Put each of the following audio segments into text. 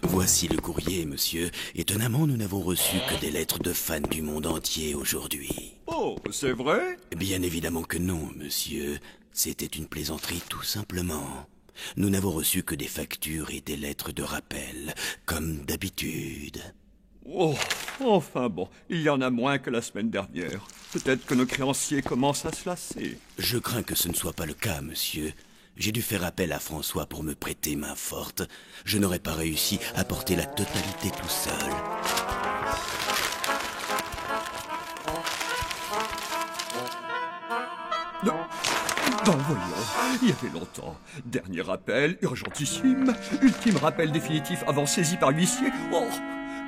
Voici le courrier, monsieur. Étonnamment, nous n'avons reçu que des lettres de fans du monde entier aujourd'hui. Oh, c'est vrai? Bien évidemment que non, monsieur. C'était une plaisanterie tout simplement. Nous n'avons reçu que des factures et des lettres de rappel, comme d'habitude. Oh, enfin bon, il y en a moins que la semaine dernière. Peut-être que nos créanciers commencent à se lasser. Je crains que ce ne soit pas le cas, monsieur. J'ai dû faire appel à François pour me prêter main forte. Je n'aurais pas réussi à porter la totalité tout seul. Ben voyons, il y avait longtemps. Dernier appel, urgentissime. Ultime rappel définitif avant saisie par l'huissier. Oh,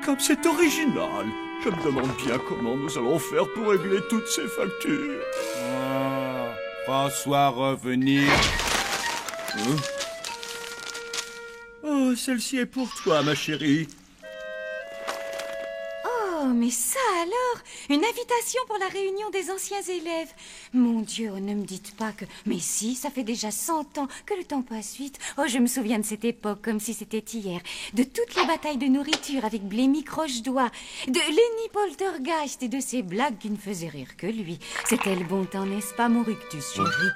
comme c'est original. Je me demande bien comment nous allons faire pour régler toutes ces factures. Oh, François revenir. Oh, celle-ci est pour toi, ma chérie. Oh, mais ça alors! Une invitation pour la réunion des anciens élèves. Mon Dieu, ne me dites pas que... Mais si, ça fait déjà 100 ans que le temps passe vite. Oh, je me souviens de cette époque comme si c'était hier. De toutes les batailles de nourriture avec Blémy Croche-Doigt, de Lenny Poltergeist et de ces blagues qui ne faisaient rire que lui. C'était le bon temps, n'est-ce pas, mon rictus chéri?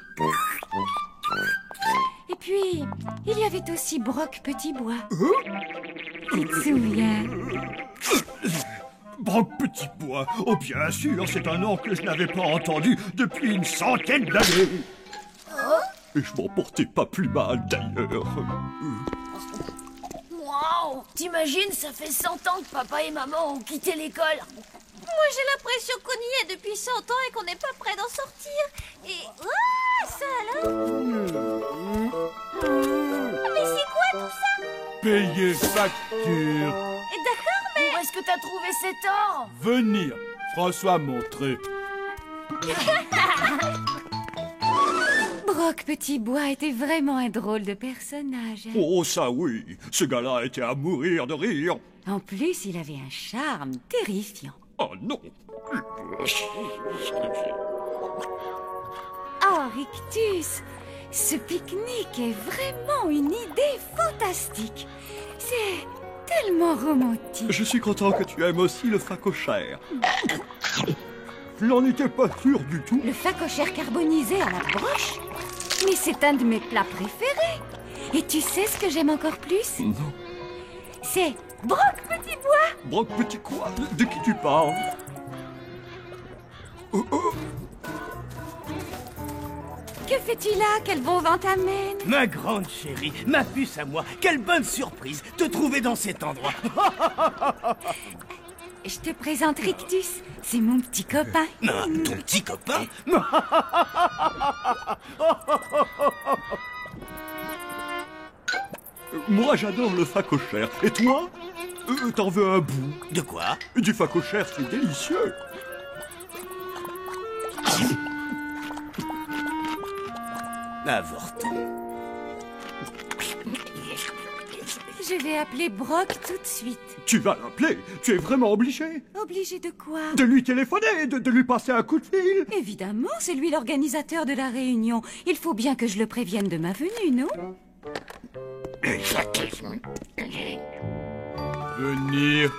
Et puis, il y avait aussi Brock Petitbois. Tu te souviens? Brock Petitbois. Oh, bien sûr, c'est un nom que je n'avais pas entendu depuis une centaine d'années. Et je m'en portais pas plus mal, d'ailleurs. Waouh! T'imagines, ça fait 100 ans que papa et maman ont quitté l'école. Moi, j'ai l'impression qu'on y est depuis 100 ans et qu'on n'est pas prêt d'en sortir. Et... Ah, ça alors? Mais c'est quoi tout ça? Payer facture. D'accord, mais... Où est-ce que t'as trouvé cet or? Venir. François montrer. Brock Petitbois était vraiment un drôle de personnage. Hein? Oh, ça oui. Ce gars-là était à mourir de rire. En plus, il avait un charme terrifiant. Oh non. Oh, Rictus, ce pique-nique est vraiment une idée fantastique. C'est tellement romantique. Je suis content que tu aimes aussi le facochère. Je n'en étais pas sûr du tout. Le facochère carbonisé à la broche? Mais c'est un de mes plats préférés. Et tu sais ce que j'aime encore plus? Non. C'est Brock Petitbois. Brock Petit quoi? De qui tu parles? Oh, oh. Que fais-tu là? Quel bon vent t'amène? Ma grande chérie, ma puce à moi, quelle bonne surprise te trouver dans cet endroit. Je te présente Rictus, c'est mon petit copain. Ton petit copain? Moi, j'adore le facochère. Et toi? T'en veux un bout? De quoi? Du facochère, c'est délicieux. Avorton. Je vais appeler Brock tout de suite. Tu vas l'appeler? Tu es vraiment obligé? Obligé de quoi? De lui téléphoner, de lui passer un coup de fil. Évidemment, c'est lui l'organisateur de la réunion. Il faut bien que je le prévienne de ma venue, non? Venir.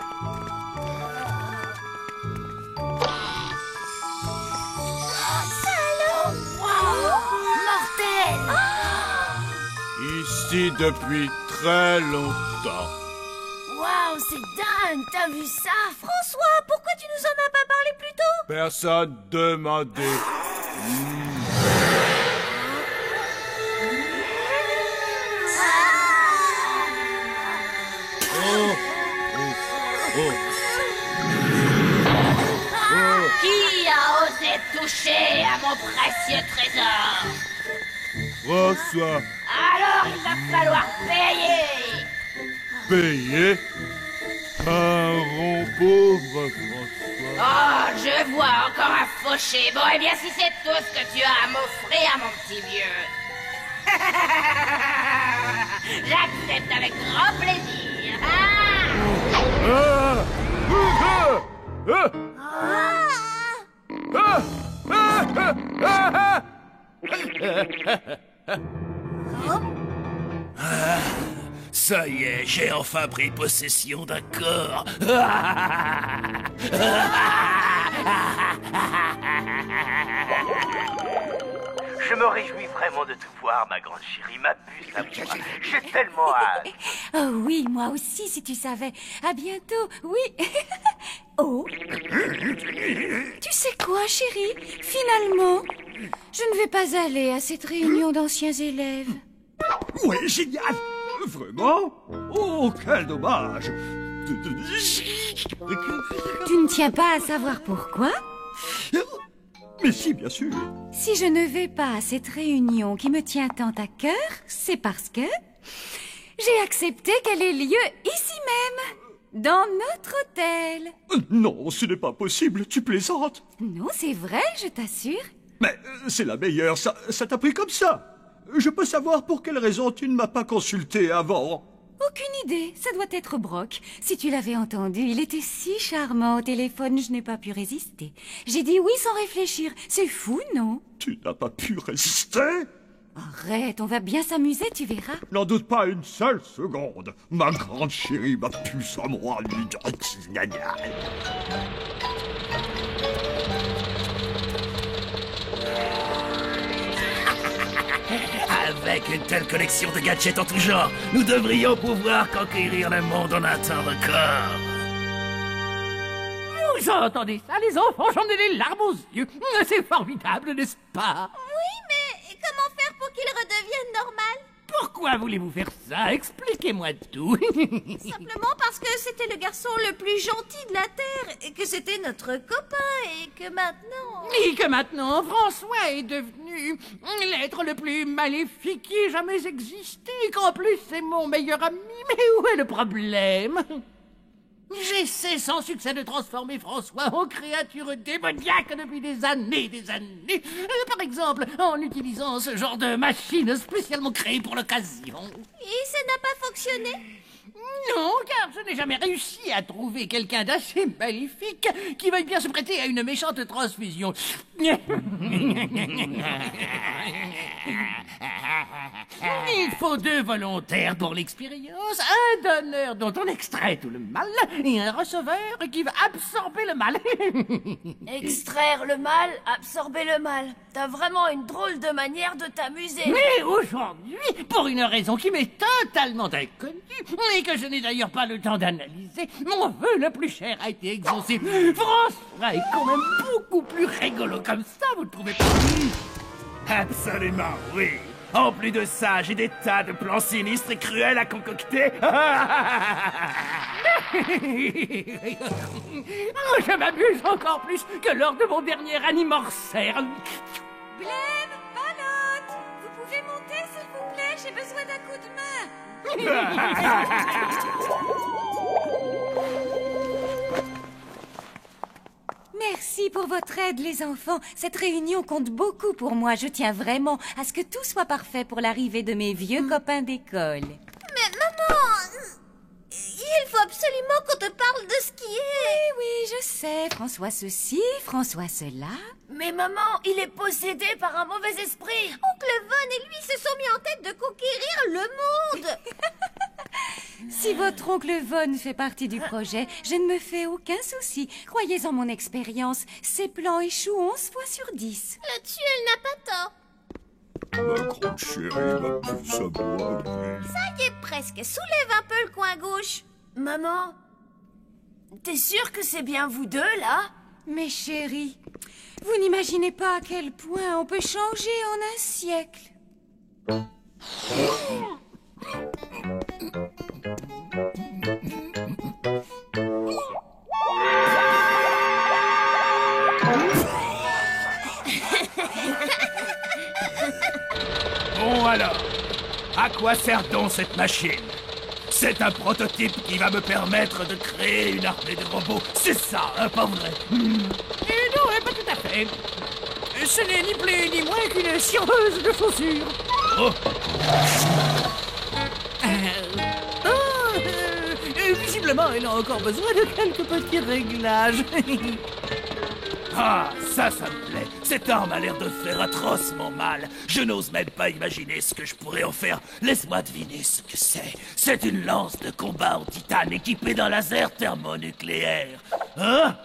Mortel! Ici depuis très longtemps. Waouh, c'est dingue! T'as vu ça? François, pourquoi tu nous en as pas parlé plus tôt? Personne demandé. Qui a osé toucher à mon précieux trésor? François. Alors il va falloir payer! Payer. Un rond pauvre François. Oh, je vois encore un fauché. Bon, eh bien, si c'est tout ce que tu as à m'offrir, mon petit vieux. J'accepte avec grand plaisir. Ça y est, j'ai enfin pris possession d'un corps. Je me réjouis vraiment de te voir, ma grande chérie, ma puce à moi. J'ai tellement hâte. Oh oui, moi aussi, si tu savais. À bientôt, oui. Oh. Tu sais quoi, chérie? Finalement, je ne vais pas aller à cette réunion d'anciens élèves. Ouais, génial! Vraiment? Oh, quel dommage! Tu ne tiens pas à savoir pourquoi? Mais si, bien sûr. Si je ne vais pas à cette réunion qui me tient tant à cœur, c'est parce que j'ai accepté qu'elle ait lieu ici même, dans notre hôtel. Non, ce n'est pas possible, tu plaisantes. Non, c'est vrai, je t'assure. Mais c'est la meilleure, ça t'a pris comme ça. Je peux savoir pour quelle raison tu ne m'as pas consulté avant? Aucune idée, ça doit être Brock. Si tu l'avais entendu, il était si charmant au téléphone, je n'ai pas pu résister. J'ai dit oui sans réfléchir. C'est fou, non? Tu n'as pas pu résister? Arrête, on va bien s'amuser, tu verras. N'en doute pas une seule seconde. Ma grande chérie, ma puce à moi. Avec une telle collection de gadgets en tout genre, nous devrions pouvoir conquérir le monde en un temps record. Vous entendez ça, les enfants? J'en ai les larmes aux yeux. C'est formidable, n'est-ce pas? Oui, mais comment faire pour qu'il redevienne normal? Pourquoi voulez-vous faire ça? Expliquez-moi tout. Simplement parce que c'était le garçon le plus gentil de la Terre, et que c'était notre copain, et que maintenant... Et que maintenant, François est devenu l'être le plus maléfique qui ait jamais existé, qu'en plus c'est mon meilleur ami. Mais où est le problème? J'essaie sans succès de transformer François en créature démoniaque depuis des années. Par exemple, en utilisant ce genre de machine spécialement créée pour l'occasion. Et ça n'a pas fonctionné? Non, car je n'ai jamais réussi à trouver quelqu'un d'assez maléfique qui veuille bien se prêter à une méchante transfusion. Il faut 2 volontaires pour l'expérience, un donneur dont on extrait tout le mal et un receveur qui va absorber le mal. Extraire le mal, absorber le mal. T'as vraiment une drôle de manière de t'amuser. Mais aujourd'hui, pour une raison qui m'est totalement inconnue et que je n'ai d'ailleurs pas le temps d'analyser, mon vœu le plus cher a été exaucé. François est quand même beaucoup plus rigolo comme ça, vous ne trouvez pas? Absolument, oui. En plus de ça, j'ai des tas de plans sinistres et cruels à concocter. Je m'amuse encore plus que lors de mon dernier anniversaire. Glenn, Palotte, vous pouvez monter s'il vous plaît, j'ai besoin d'un coup de main. Merci pour votre aide, les enfants. Cette réunion compte beaucoup pour moi. Je tiens vraiment à ce que tout soit parfait pour l'arrivée de mes vieux copains d'école. Mais maman, il faut absolument qu'on te parle de ce qui est... Oui, je sais. François ceci, François cela. Mais maman, il est possédé par un mauvais esprit. Oncle Von et lui se sont mis en tête de conquérir le monde. Si votre oncle Von fait partie du projet, je ne me fais aucun souci. Croyez en mon expérience, ses plans échouent 11 fois sur 10. Là-dessus, elle n'a pas tort. Ma grande chérie, ma puce à moi. Ça y est presque. Soulève un peu le coin gauche. Maman, t'es sûre que c'est bien vous deux, là? Mes chéris, vous n'imaginez pas à quel point on peut changer en un siècle. Bon alors, à quoi sert donc cette machine? C'est un prototype qui va me permettre de créer une armée de robots. C'est ça, hein, pas vrai? Non, pas tout à fait. Ce n'est ni plus ni moins qu'une cireuse de chaussures. Oh. Visiblement, elle a encore besoin de quelques petits réglages. Ah, ça me plaît. Cette arme a l'air de faire atrocement mal. Je n'ose même pas imaginer ce que je pourrais en faire. Laisse-moi deviner ce que c'est. C'est une lance de combat en titane équipée d'un laser thermonucléaire. Hein?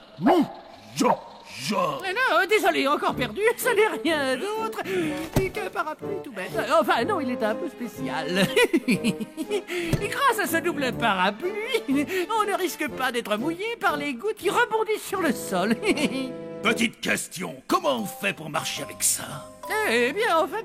Genre. Non, désolé, encore perdu, ça n'est rien d'autre qu'un parapluie tout bête. Enfin, non, il est un peu spécial. Et grâce à ce double parapluie, on ne risque pas d'être mouillé par les gouttes qui rebondissent sur le sol. Petite question, comment on fait pour marcher avec ça? Eh bien, en fait,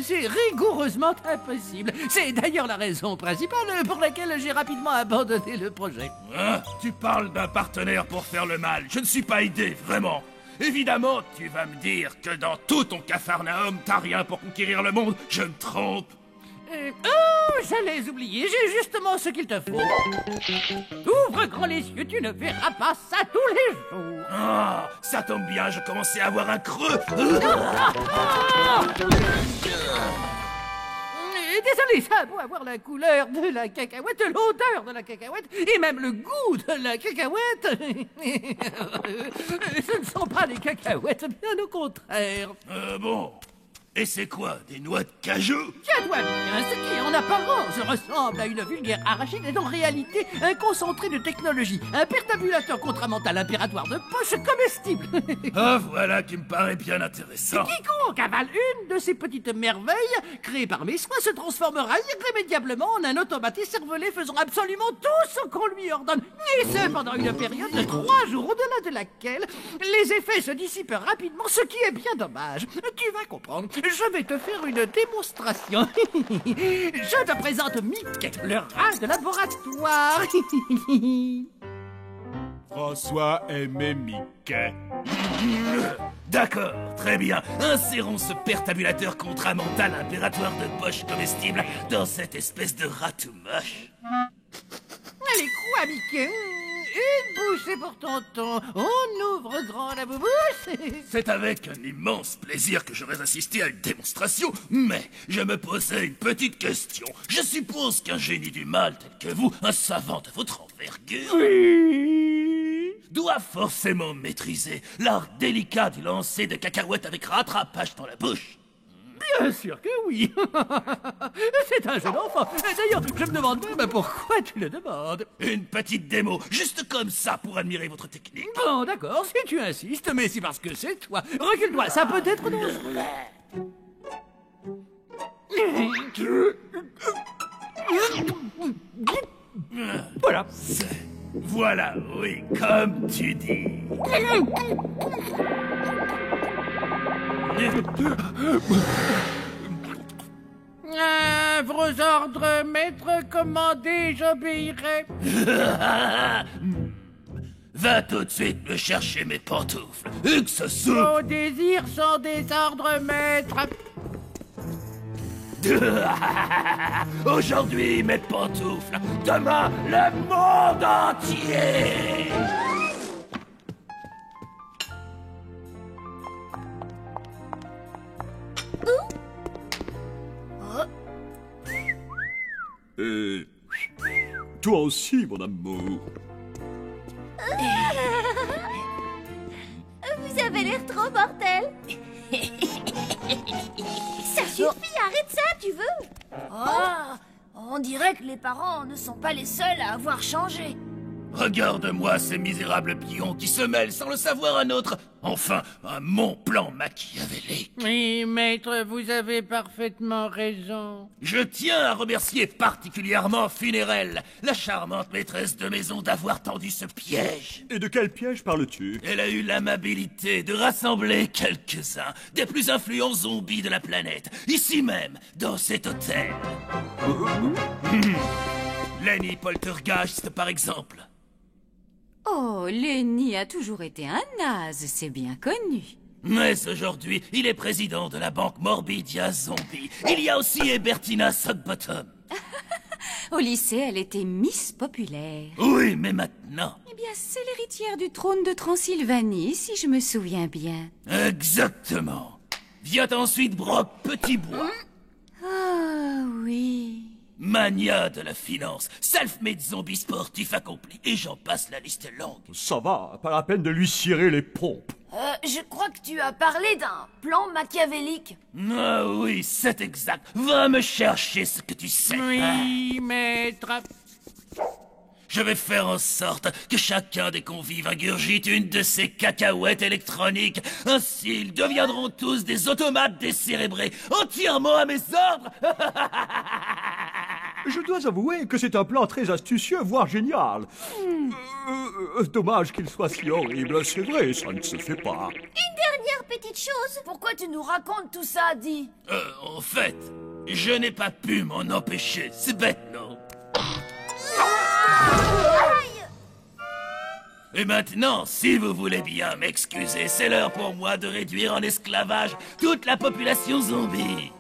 c'est rigoureusement impossible. C'est d'ailleurs la raison principale pour laquelle j'ai rapidement abandonné le projet. Hein? Tu parles d'un partenaire pour faire le mal. Je ne suis pas aidé, vraiment. Évidemment, tu vas me dire que dans tout ton capharnaüm, t'as rien pour conquérir le monde. Je me trompe. Oh, j'allais oublier, j'ai justement ce qu'il te faut. Ouvre grand les yeux, tu ne verras pas ça tous les jours. Ah, ça tombe bien, je commençais à avoir un creux. Désolé, ça a beau avoir la couleur de la cacahuète, l'odeur de la cacahuète et même le goût de la cacahuète. Ce ne sont pas des cacahuètes, bien au contraire. Bon. Et c'est quoi, des noix de cajou? Tiens-toi bien, ce qui en apparence ressemble à une vulgaire arachide est en réalité un concentré de technologie, un pertabulateur contramental impératoire de poche comestible. Ah, voilà qui me paraît bien intéressant. Quiconque avale une de ces petites merveilles créées par mes soins se transformera irrémédiablement en un automatique cervelé faisant absolument tout ce qu'on lui ordonne, et ce pendant une période de 3 jours, au-delà de laquelle les effets se dissipent rapidement, ce qui est bien dommage. Tu vas comprendre. Je vais te faire une démonstration. Je te présente Mick, le rat de laboratoire. François aimait Mickey. D'accord, très bien. Insérons ce pertabulateur contramental impératoire de poche comestible dans cette espèce de rat tout moche. Allez, quoi, Mickey? Une bouchée pour tonton. On ouvre grand la bouche. C'est avec un immense plaisir que j'aurais assisté à une démonstration, mais je me posais une petite question. Je suppose qu'un génie du mal tel que vous, un savant de votre envergure, doit forcément maîtriser l'art délicat du lancer de cacahuètes avec rattrapage dans la bouche. Bien sûr que oui. C'est un jeune enfant. D'ailleurs, je me demande même pourquoi tu le demandes. Une petite démo, juste comme ça, pour admirer votre technique. Bon, d'accord, si tu insistes, mais c'est parce que c'est toi. Recule-toi, ça peut être dangereux. Voilà. Voilà, oui, comme tu dis. Vos ordres, maître, commandez, j'obéirai. Va tout de suite me chercher mes pantoufles. Et que ça soupe. Vos désirs sont des ordres, maître. Aujourd'hui, mes pantoufles. Demain, le monde entier. Et toi aussi, mon amour. Vous avez l'air trop mortel. Ça suffit, arrête ça, tu veux? Oh, on dirait que les parents ne sont pas les seuls à avoir changé. Regarde-moi ces misérables pions qui se mêlent sans le savoir à notre... Enfin, à mon plan machiavélique. Oui, maître, vous avez parfaitement raison. Je tiens à remercier particulièrement Funérelle, la charmante maîtresse de maison, d'avoir tendu ce piège. Et de quel piège parles-tu? Elle a eu l'amabilité de rassembler quelques-uns des plus influents zombies de la planète, ici même, dans cet hôtel. Lenny Poltergeist, par exemple. Oh, Lenny a toujours été un naze, c'est bien connu. Mais aujourd'hui, il est président de la banque Morbidia Zombie. Il y a aussi Ebertina Sockbottom. Au lycée, elle était Miss Populaire. Oui, mais maintenant... Eh bien, c'est l'héritière du trône de Transylvanie, si je me souviens bien. Exactement. Vient ensuite Brock Petitbois. Ah, oui... Mania de la finance, self-made zombie sportif accompli, et j'en passe, la liste est longue. Ça va, pas la peine de lui cirer les pompes. Je crois que tu as parlé d'un plan machiavélique. Ah oui, c'est exact. Va me chercher ce que tu sais. Oui, maître. Je vais faire en sorte que chacun des convives ingurgite une de ces cacahuètes électroniques. Ainsi, ils deviendront tous des automates décérébrés, entièrement à mes ordres. Je dois avouer que c'est un plan très astucieux, voire génial. Dommage qu'il soit si horrible, c'est vrai, ça ne se fait pas. Une dernière petite chose. Pourquoi tu nous racontes tout ça, Di? En fait, je n'ai pas pu m'en empêcher. C'est bête, non? Et maintenant, si vous voulez bien m'excuser, c'est l'heure pour moi de réduire en esclavage toute la population zombie.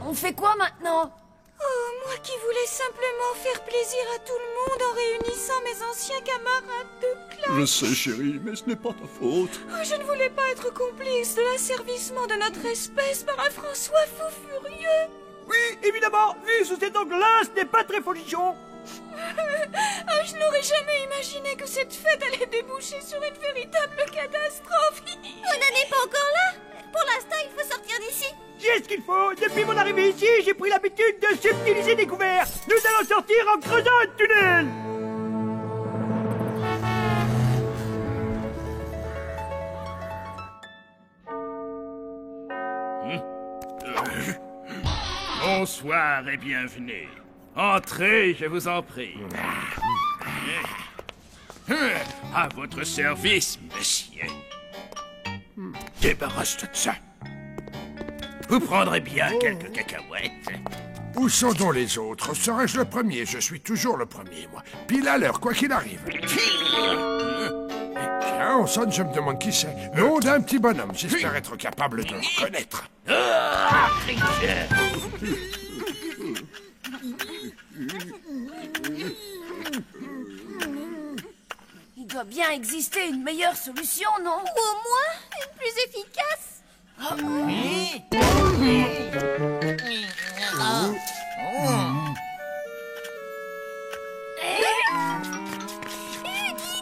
On fait quoi maintenant? Oh, moi qui voulais simplement faire plaisir à tout le monde en réunissant mes anciens camarades de classe. Je sais, chérie, mais ce n'est pas ta faute. Oh, je ne voulais pas être complice de l'asservissement de notre espèce par un François fou furieux. Oui, évidemment, vu sous cet angle-là, ce n'est pas très folichon. Ah, je n'aurais jamais imaginé que cette fête allait déboucher sur une véritable catastrophe. On n'en est pas encore là. Pour l'instant, il faut sortir d'ici. J'ai ce qu'il faut. Depuis mon arrivée ici, j'ai pris l'habitude de subtiliser des couverts. Nous allons sortir en creusant un tunnel. Bonsoir et bienvenue. Entrez, je vous en prie. À votre service, monsieur. Débarrasse-toi de ça. Vous prendrez bien quelques cacahuètes. Où sont donc les autres? Serais-je le premier? Je suis toujours le premier, moi. Pile à l'heure, quoi qu'il arrive. Tiens, on sonne, je me demande qui c'est. Nom d'un petit bonhomme. J'espère être capable de le reconnaître. Il doit bien exister une meilleure solution, non? Ou au moins, une plus efficace.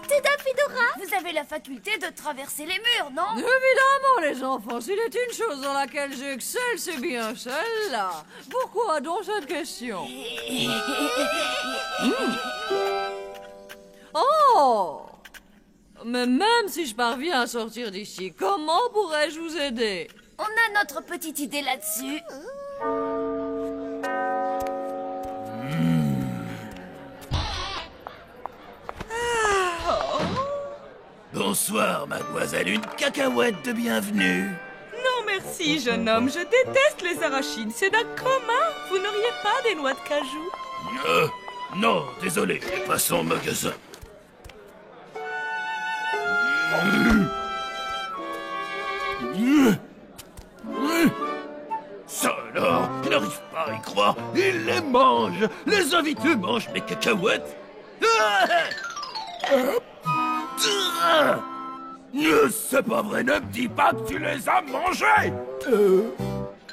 Teda Fedora. Vous avez la faculté de traverser les murs, non? Évidemment, les enfants, s'il est une chose dans laquelle j'excelle, c'est bien celle-là. Pourquoi donc cette question? Oh! Mais même si je parviens à sortir d'ici, comment pourrais-je vous aider? On a notre petite idée là-dessus. Bonsoir, mademoiselle, une cacahuète de bienvenue. Non, merci, jeune homme. Je déteste les arachides. C'est d'un commun. Vous n'auriez pas des noix de cajou? Non, désolé, passons au magasin. Ça alors, je n'arrive pas à y croire. Il les mange. Les invités mangent mes cacahuètes. C'est pas vrai, ne me dis pas que tu les as mangés.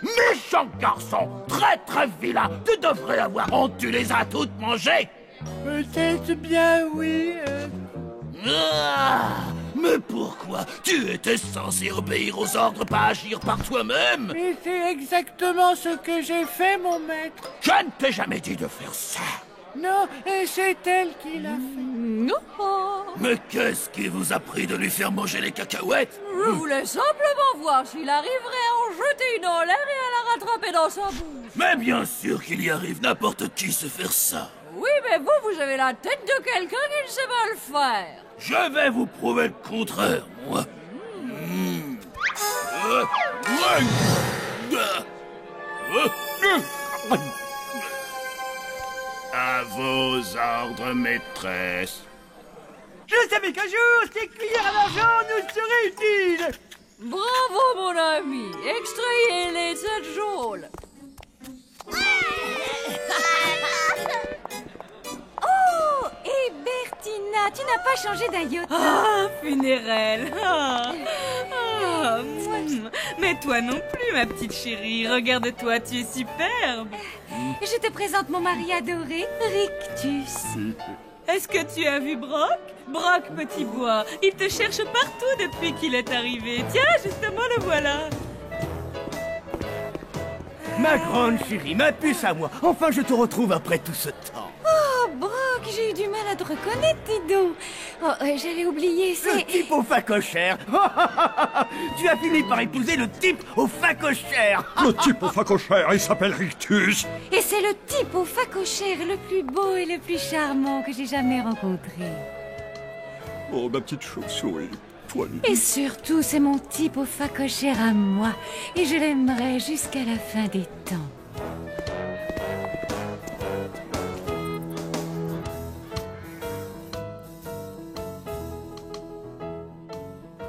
Méchant garçon, très vilain. Tu devrais avoir honte, tu les as toutes mangées. Peut-être bien, oui. Mais pourquoi? Tu étais censé obéir aux ordres, pas agir par toi-même. Mais c'est exactement ce que j'ai fait, mon maître. Je ne t'ai jamais dit de faire ça. Non, et c'est elle qui l'a fait. Non. Mais qu'est-ce qui vous a pris de lui faire manger les cacahuètes? Je voulais simplement voir s'il arriverait à en jeter une en l'air et à la rattraper dans sa bouche. Mais bien sûr qu'il y arrive, n'importe qui sait faire ça. Oui, mais vous avez la tête de quelqu'un qui ne sait pas le faire. Je vais vous prouver le contraire, moi. À vos ordres, maîtresse. Je savais qu'un jour, ces cuillères à l'argent nous seraient utiles. Bravo, mon ami. Extrayez-les de cette geôle. Oh, et Bertina, tu n'as pas changé d'iota. Ah, funéraire. Mais toi non plus, ma petite chérie. Regarde-toi, tu es superbe. Je te présente mon mari adoré, Rictus. Est-ce que tu as vu Brock? Brock, petit bois, il te cherche partout depuis qu'il est arrivé. Tiens, justement, le voilà. Ma grande chérie, ma puce à moi. Enfin, je te retrouve après tout ce temps. Oh, Brock, j'ai eu du mal à te reconnaître, dis donc. Oh, j'allais oublier, Le c'est... type au facochère. Tu as fini par épouser le type au facochère. Le type au facochère, il s'appelle Rictus. Et c'est le type au facochère le plus beau et le plus charmant que j'ai jamais rencontré. Oh, ma petite chauve-souris. Poilue. Et surtout, c'est mon type au facochère à moi. Et je l'aimerai jusqu'à la fin des temps.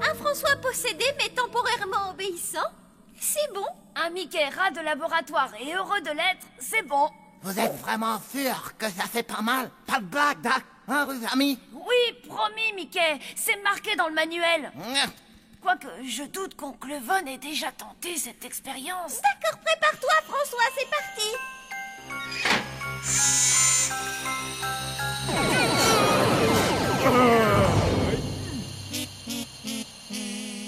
Un François possédé mais temporairement obéissant? C'est bon. Un Mickey rat de laboratoire et heureux de l'être, c'est bon. Vous êtes vraiment sûr que ça fait pas mal? Pas de blague, Doc, hein, vos amis? Oui, promis, Mickey, c'est marqué dans le manuel. Quoique, je doute qu'oncle Von ait déjà tenté cette expérience. D'accord, prépare-toi, François, c'est parti.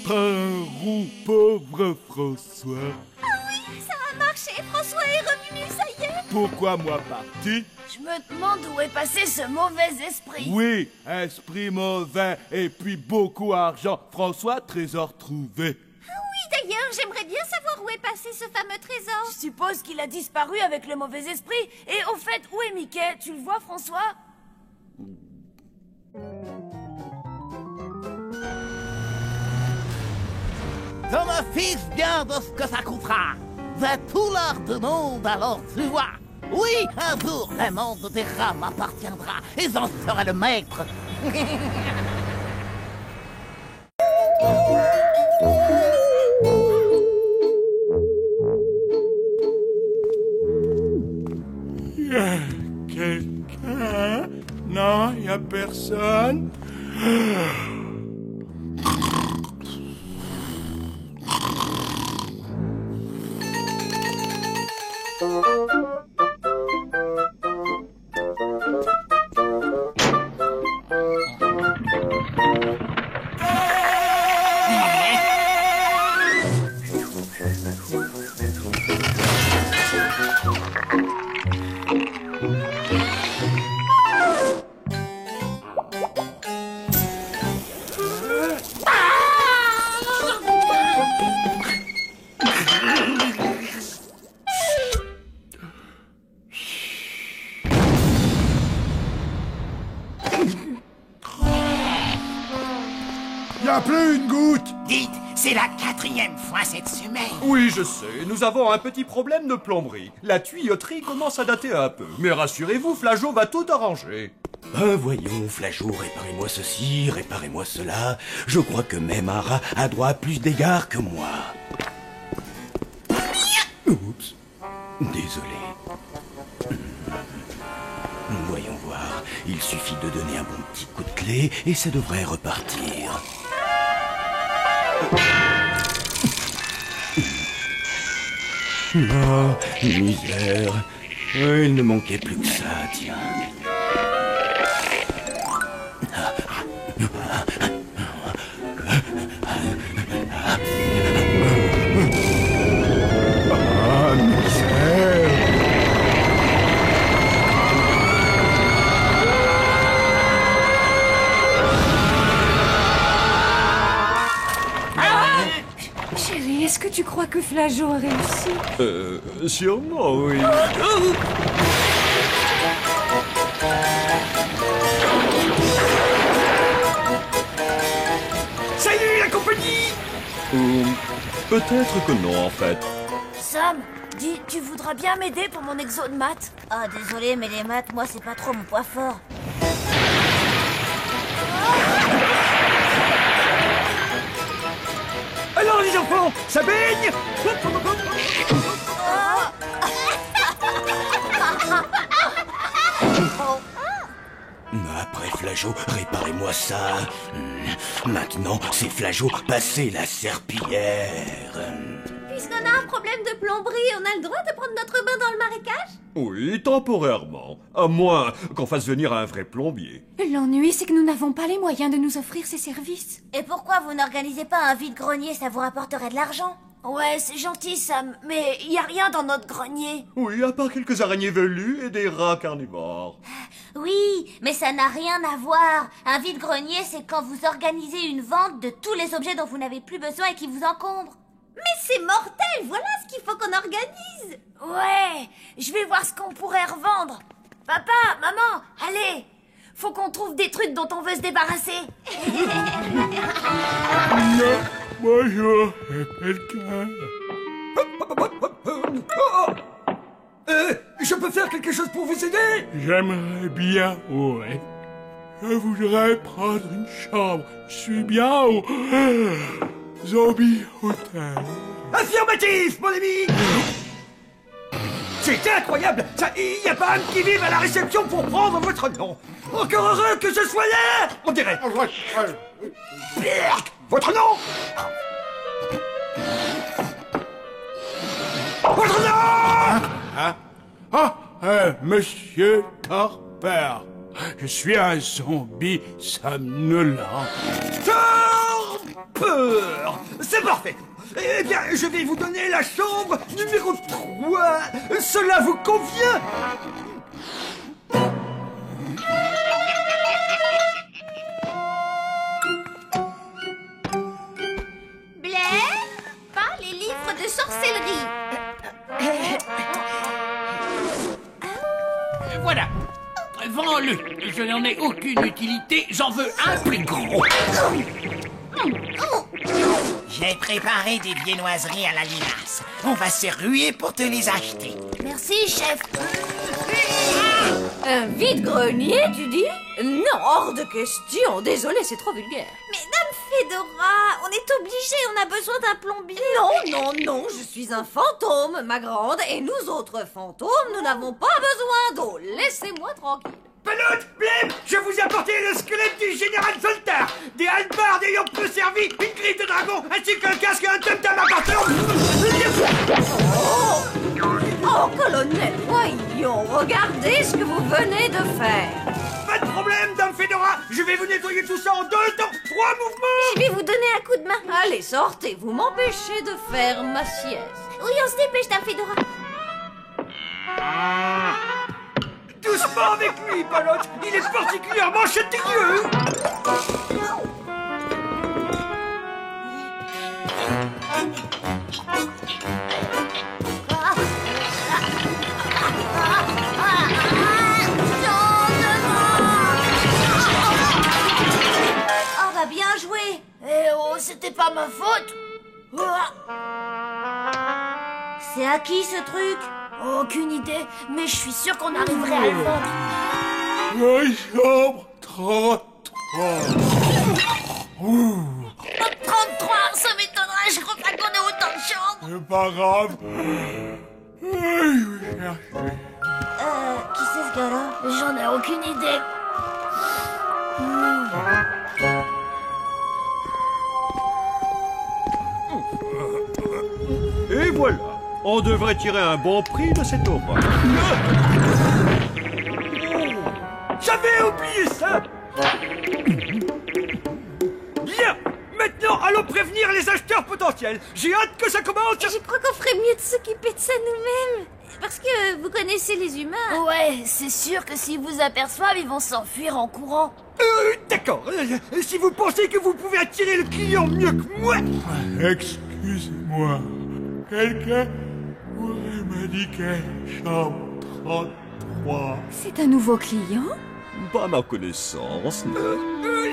Parou, pauvre François. Ah oui, ça a marché, François est revenu, ça y est. Pourquoi moi parti? Je me demande où est passé ce mauvais esprit. Oui, esprit mauvais et puis beaucoup d'argent. François, trésor trouvé. Ah oui, d'ailleurs, j'aimerais bien savoir où est passé ce fameux trésor. Je suppose qu'il a disparu avec le mauvais esprit. Et au fait, où est Mickey? Tu le vois, François? Je me fiche bien de ce que ça coûtera. J'ai tout l'art du monde, alors tu vois. Oui, un jour, le monde des rats m'appartiendra et j'en serai le maître. Y a quelqu'un? Non, y a personne. Y a plus une goutte. Dites, c'est la 4e fois cette semaine. Oui, je sais, nous avons un petit problème de plomberie. La tuyauterie commence à dater un peu. Mais rassurez-vous, Flageot va tout arranger. Voyons, Flageot, réparez-moi ceci, réparez-moi cela. Je crois que même un rat a droit à plus d'égards que moi. Oups, désolé. Voyons voir, il suffit de donner un bon petit coup de clé et ça devrait repartir. Oh, misère. Il ne manquait plus que ça, tiens. Ah, misère. Chérie, est-ce que tu crois que Flageot a réussi? Sûrement, oui. Salut, la compagnie! Peut-être que non, en fait. Sam, dis, tu voudras bien m'aider pour mon exo de maths? Ah, désolé, mais les maths, moi, c'est pas trop mon point fort. Alors, les enfants, ça baigne? Après Flageot, réparez-moi ça. Maintenant, c'est Flageot, passez la serpillière. Puisqu'on a un problème de plomberie, on a le droit de prendre notre bain dans le marécage? Oui, temporairement. À moins qu'on fasse venir un vrai plombier. L'ennui, c'est que nous n'avons pas les moyens de nous offrir ces services. Et pourquoi vous n'organisez pas un vide-grenier? Ça vous rapporterait de l'argent. Ouais, c'est gentil, Sam, mais y a rien dans notre grenier. Oui, à part quelques araignées velues et des rats carnivores. Oui, mais ça n'a rien à voir. Un vide-grenier, c'est quand vous organisez une vente de tous les objets dont vous n'avez plus besoin et qui vous encombrent. Mais c'est mortel, voilà ce qu'il faut qu'on organise. Ouais, je vais voir ce qu'on pourrait revendre. Papa, maman, allez, faut qu'on trouve des trucs dont on veut se débarrasser. Bonjour, quelqu'un. Je peux faire quelque chose pour vous aider? J'aimerais bien, ouais. Je voudrais prendre une chambre. Je suis bien au Zombie Hotel. Affirmatif, mon ami. C'est incroyable. Il n'y a pas un qui vive à la réception pour prendre votre nom. Encore heureux que je sois là. On dirait. Votre nom. Votre nom. Monsieur Carper. Je suis un zombie somnolent. Torpeur. C'est parfait. Eh bien, je vais vous donner la chambre numéro 3. Cela vous convient? Blair, pas les livres de sorcellerie. Voilà. Vends-le. Je n'en ai aucune utilité. J'en veux un plus gros. J'ai préparé des viennoiseries à la limace. On va se ruer pour te les acheter. Merci, chef. Un vide-grenier, tu dis? Non, hors de question. Désolé, c'est trop vulgaire. Mais Dame Fedora, on est obligé, on a besoin d'un plombier. Non, je suis un fantôme, ma grande, et nous autres fantômes, nous n'avons pas besoin d'eau. Laissez-moi tranquille. Pelote, Blême, je vous ai apporté le squelette du général Zoltar, des hallebardes ayant peu servi, une griffe de dragon, ainsi qu'un casque et un tam-tam appartenant. Oh, colonel, voyons, regardez ce que vous venez de faire. Pas de problème, Dame Fedora, je vais vous nettoyer tout ça en 2 temps, 3 mouvements. Je vais vous donner un coup de main. Allez, sortez, vous m'empêchez de faire ma sieste. Oui, on se dépêche, Dame Fedora. Doucement avec lui, Palotte. Il est particulièrement chatouilleux. Oh, bah bien joué. Eh oh, c'était pas ma faute. C'est à qui ce truc? Aucune idée, mais je suis sûr qu'on arriverait à le vendre. La chambre 33. 33, ça m'étonnerait, je crois pas qu'on ait autant de chambres. C'est pas grave. Je vais chercher. Qui c'est ce gars-là? J'en ai aucune idée. Et voilà. On devrait tirer un bon prix de cet ouvrage. J'avais oublié ça. Bien. Maintenant, allons prévenir les acheteurs potentiels. J'ai hâte que ça commence. Je crois qu'on ferait mieux de s'occuper de ça nous-mêmes. Parce que vous connaissez les humains. Ouais, c'est sûr que s'ils vous aperçoivent, ils vont s'enfuir en courant. D'accord. Si vous pensez que vous pouvez attirer le client mieux que moi... Excusez-moi. Quelqu'un pourrait m'indiquer chambre 33. C'est un nouveau client? Pas à ma connaissance.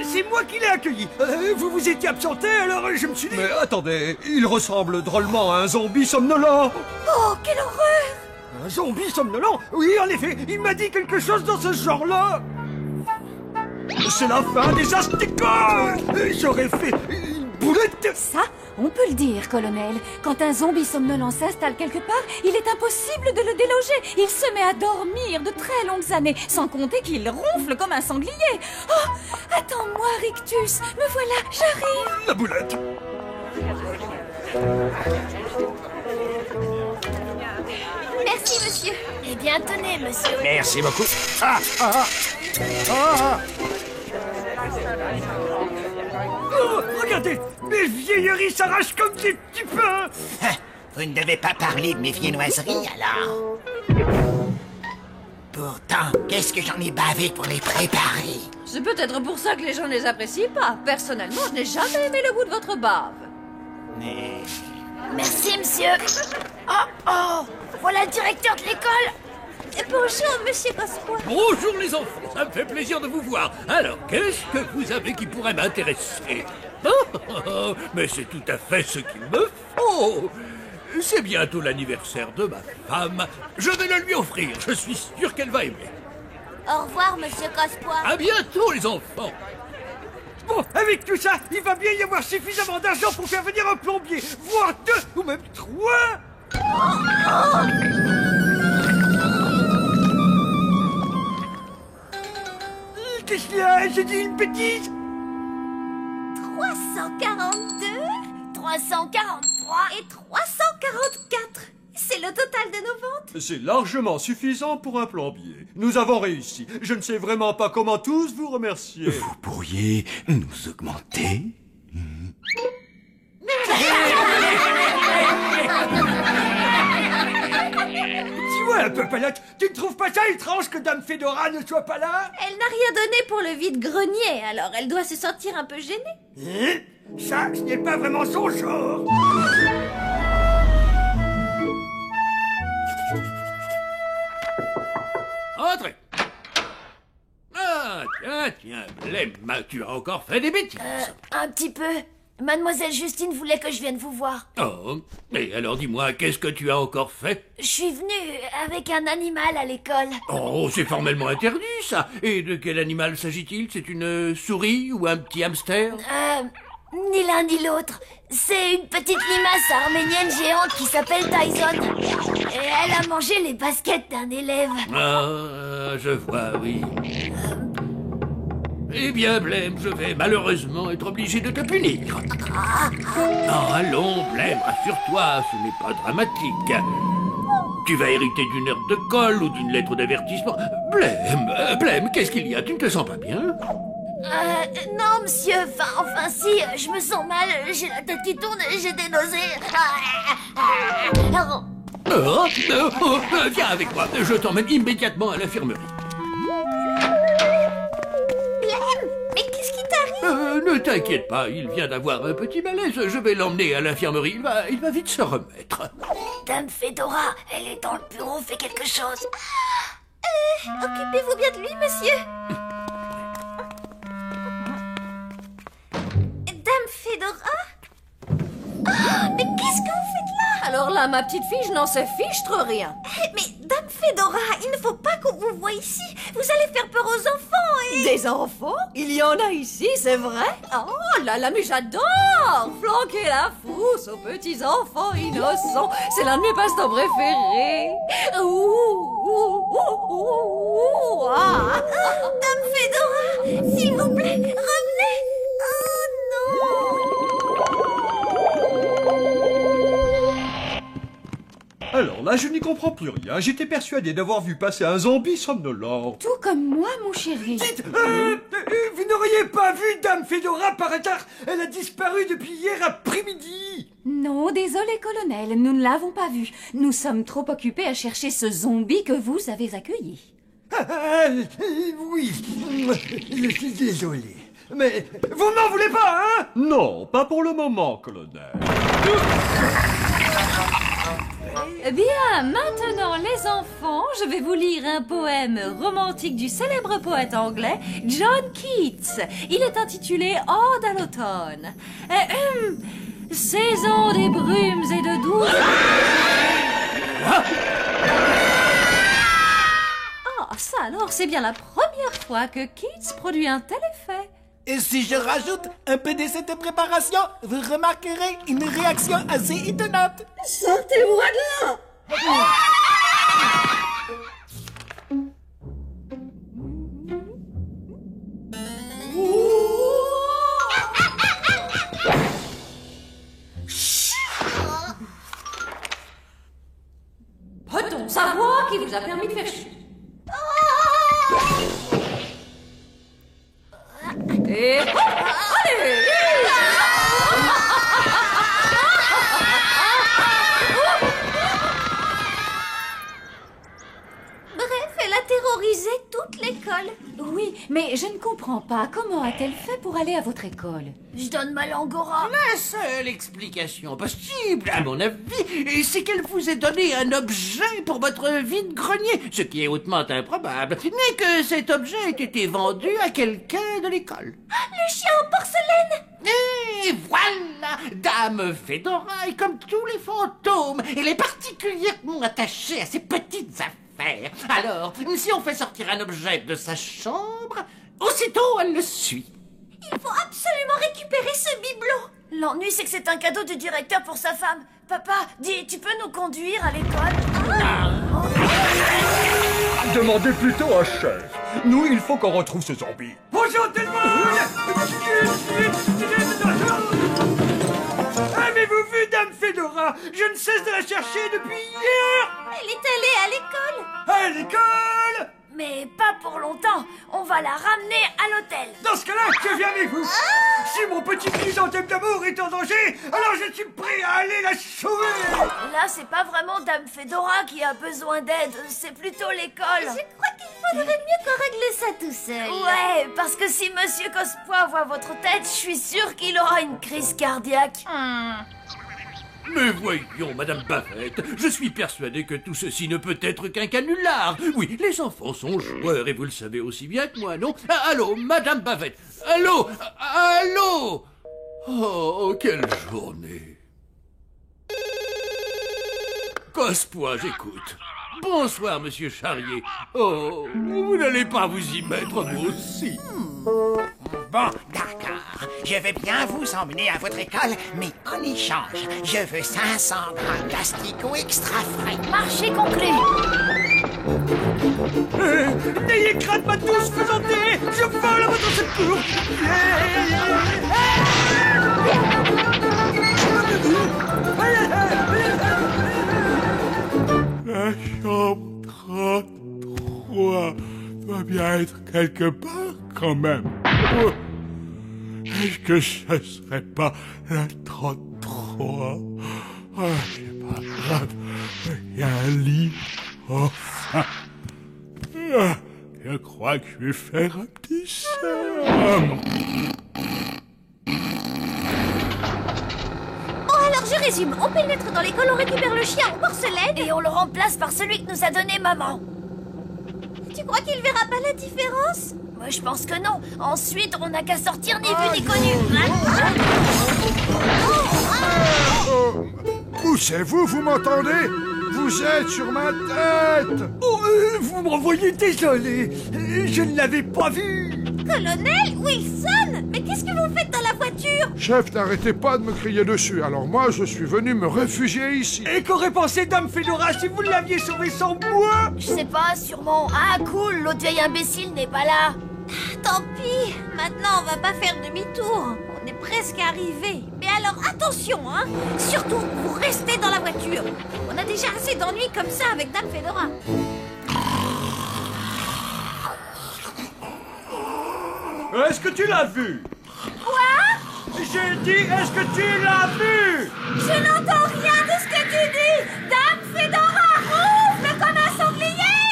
C'est moi qui l'ai accueilli. Vous vous étiez absenté, alors je me suis dit... Mais attendez, il ressemble drôlement à un zombie somnolent. Oh, quelle horreur! Un zombie somnolent? Oui, en effet, il m'a dit quelque chose dans ce genre-là. C'est la fin des asticots. J'aurais fait une boulette. Ça, on peut le dire, colonel. Quand un zombie somnolent s'installe quelque part, il est impossible de le déloger. Il se met à dormir de très longues années, sans compter qu'il ronfle comme un sanglier. Oh, attends-moi, Rictus. Me voilà, j'arrive. La boulette. Merci, monsieur. Eh bien, tenez, monsieur. Merci beaucoup. Ah, ah, ah. Ah. Oh, regardez, mes vieilleries s'arrachent comme des petits pains. Vous ne devez pas parler de mes viennoiseries, alors. Pourtant, qu'est-ce que j'en ai bavé pour les préparer? C'est peut-être pour ça que les gens ne les apprécient pas. Personnellement, je n'ai jamais aimé le goût de votre bave. Mais... Merci, monsieur. Oh, voilà le directeur de l'école. Bonjour, monsieur Cospois. Bonjour les enfants, ça me fait plaisir de vous voir. Alors, qu'est-ce que vous avez qui pourrait m'intéresser? Mais c'est tout à fait ce qu'il me faut. C'est bientôt l'anniversaire de ma femme. Je vais le lui offrir, je suis sûr qu'elle va aimer. Au revoir, monsieur Cospois. À bientôt les enfants. Bon, avec tout ça, il va bien y avoir suffisamment d'argent pour faire venir un plombier, voire 2 ou même 3. Qu'est-ce qu'il y a? J'ai dit une bêtise? 342 343 et 344. C'est le total de nos ventes. C'est largement suffisant pour un plombier. Nous avons réussi. Je ne sais vraiment pas comment tous vous remercier. Vous pourriez nous augmenter? Dis-moi un peu, Palette, tu ne trouves pas ça étrange que Dame Fedora ne soit pas là? Elle n'a rien donné pour le vide-grenier, alors elle doit se sentir un peu gênée. Ça, ce n'est pas vraiment son genre. Entrez. Ah, tiens, Blême, tu as encore fait des bêtises. Un petit peu. Mademoiselle Justine voulait que je vienne vous voir. Oh, mais alors dis-moi, qu'est-ce que tu as encore fait? Je suis venue avec un animal à l'école. Oh, c'est formellement interdit, ça. Et de quel animal s'agit-il? C'est une souris ou un petit hamster? Ni l'un ni l'autre. C'est une petite limace arménienne géante qui s'appelle Tyson. Et elle a mangé les baskets d'un élève. Ah, je vois, oui. Eh bien, Blême, je vais malheureusement être obligé de te punir. Non, allons, Blême, rassure-toi, ce n'est pas dramatique. Tu vas hériter d'une heure de colle ou d'une lettre d'avertissement. Blême, qu'est-ce qu'il y a? Tu ne te sens pas bien? Non, monsieur, enfin si, je me sens mal, j'ai la tête qui tourne, j'ai des nausées. Viens avec moi, je t'emmène immédiatement à l'infirmerie. Blême, mais qu'est-ce qui t'arrive? Ne t'inquiète pas, il vient d'avoir un petit malaise, je vais l'emmener à l'infirmerie, il va vite se remettre. Dame Fedora, elle est dans le bureau, fait quelque chose. Occupez-vous bien de lui, monsieur. Dame Fedora? Mais qu'est-ce que vous faites là? Alors là, ma petite fille, je n'en sais fichtre rien. Mais Dame Fedora, il ne faut pas qu'on vous voie ici. Vous allez faire peur aux enfants et... Des enfants? Il y en a ici, c'est vrai? Oh là là, mais j'adore flanquer la frousse aux petits enfants innocents. C'est l'un de mes passe-temps préférés. Ah. Dame Fedora, s'il vous plaît, revenez. Oh non. Alors là, je n'y comprends plus rien. J'étais persuadé d'avoir vu passer un zombie somnolent. Tout comme moi, mon chéri. Dites, vous n'auriez pas vu Dame Fedora par hasard? Elle a disparu depuis hier après-midi. Non, désolé, colonel, nous ne l'avons pas vue. Nous sommes trop occupés à chercher ce zombie que vous avez accueilli. Oui, je suis désolé. Mais vous n'en voulez pas, hein? Non, pas pour le moment, colonel. Bien, maintenant, les enfants, je vais vous lire un poème romantique du célèbre poète anglais John Keats. Il est intitulé Ode à l'automne. Saison des brumes et de douce... Ah, ça alors, c'est bien la première fois que Keats produit un tel effet. Et si je rajoute un peu de cette préparation, vous remarquerez une réaction assez étonnante. Sortez-moi de là! Peut-on savoir qui vous a permis de faire chier. Et... Allez! Bref, elle a terrorisé toute l'école. Oui, mais je ne comprends pas. Comment a-t-elle fait pour aller à votre école? Je donne ma langue au rat. La seule explication possible, à mon avis, c'est qu'elle vous ait donné un objet pour votre vide-grenier, ce qui est hautement improbable, mais que cet objet ait été vendu à quelqu'un de l'école. Le chien en porcelaine! Et voilà, Dame Fedora est comme tous les fantômes, elle est particulièrement attachée à ses petites affaires. Alors, si on fait sortir un objet de sa chambre, aussitôt elle le suit. Il faut absolument récupérer ce bibelot. L'ennui, c'est que c'est un cadeau du directeur pour sa femme. Papa, dis, tu peux nous conduire à l'école? Demandez plutôt à Chef. Nous, il faut qu'on retrouve ce zombie. Bonjour tout le monde. Avez-vous vu Dame Fedora? Je ne cesse de la chercher depuis hier. Elle est allée à l'école. À l'école? Mais pas pour longtemps. On va la ramener à l'hôtel. Dans ce cas-là, je viens avec vous. Si mon petit chrysanthème d'amour est en danger, alors je suis prêt à aller la sauver. Là, c'est pas vraiment Dame Fedora qui a besoin d'aide, c'est plutôt l'école. Je crois qu'il faudrait mieux qu'on règle ça tout seul. Ouais, parce que si Monsieur Cospois voit votre tête, je suis sûre qu'il aura une crise cardiaque. Mais voyons, Madame Bavette, je suis persuadé que tout ceci ne peut être qu'un canular. Oui, les enfants sont joueurs et vous le savez aussi bien que moi, non? Allô, Madame Bavette. Allô? Allô? Oh, quelle journée. Cospois, j'écoute. Bonsoir, Monsieur Charrier. Oh, vous n'allez pas vous y mettre, vous aussi. Bon, d'accord. Je vais bien vous emmener à votre école, mais en échange, je veux 500 grammes d'asticots extra frais. Marché conclu. N'ayez crainte, ma douce faisandée. Je vole à votre secours. La chambre 33 doit bien être quelque part quand même. Oh. Est-ce que ce serait pas la 33? Ah, c'est pas grave. Il y a un lit. Enfin. Ah, je crois que je vais faire un petit somme. Alors je résume, on pénètre dans l'école, on récupère le chien en porcelaine et on le remplace par celui que nous a donné maman. Tu crois qu'il verra pas la différence? Moi je pense que non. Ensuite on n'a qu'à sortir ni vu ni connu. Poussez-vous, vous m'entendez? Vous êtes sur ma tête! Oh, vous m'envoyez désolé. Je ne l'avais pas vu. Colonel Wilson, mais qu'est-ce que vous faites dans la voiture? Chef, n'arrêtez pas de me crier dessus. Alors moi, je suis venu me réfugier ici. Et qu'aurait pensé Dame Fedora si vous l'aviez sauvé sans moi? Je sais pas, sûrement. Ah cool, l'autre vieille imbécile n'est pas là. Tant pis, maintenant on va pas faire demi-tour. On est presque arrivé. Mais alors attention, hein. Surtout, vous restez dans la voiture. On a déjà assez d'ennuis comme ça avec Dame Fedora. Est-ce que tu l'as vu? Quoi? J'ai dit, est-ce que tu l'as vu? Je n'entends rien de ce que tu dis. Dame Fedora ronfle comme un sanglier.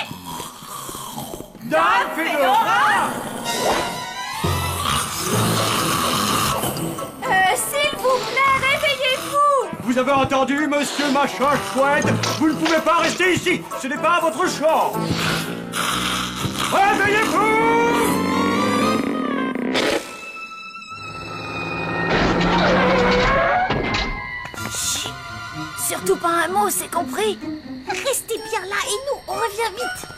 Dame Fedora! S'il vous plaît, réveillez-vous. Vous avez entendu, monsieur machin chouette? Vous ne pouvez pas rester ici. Ce n'est pas votre chambre. Réveillez-vous! Surtout pas un mot, c'est compris? Restez bien là et nous, on revient vite.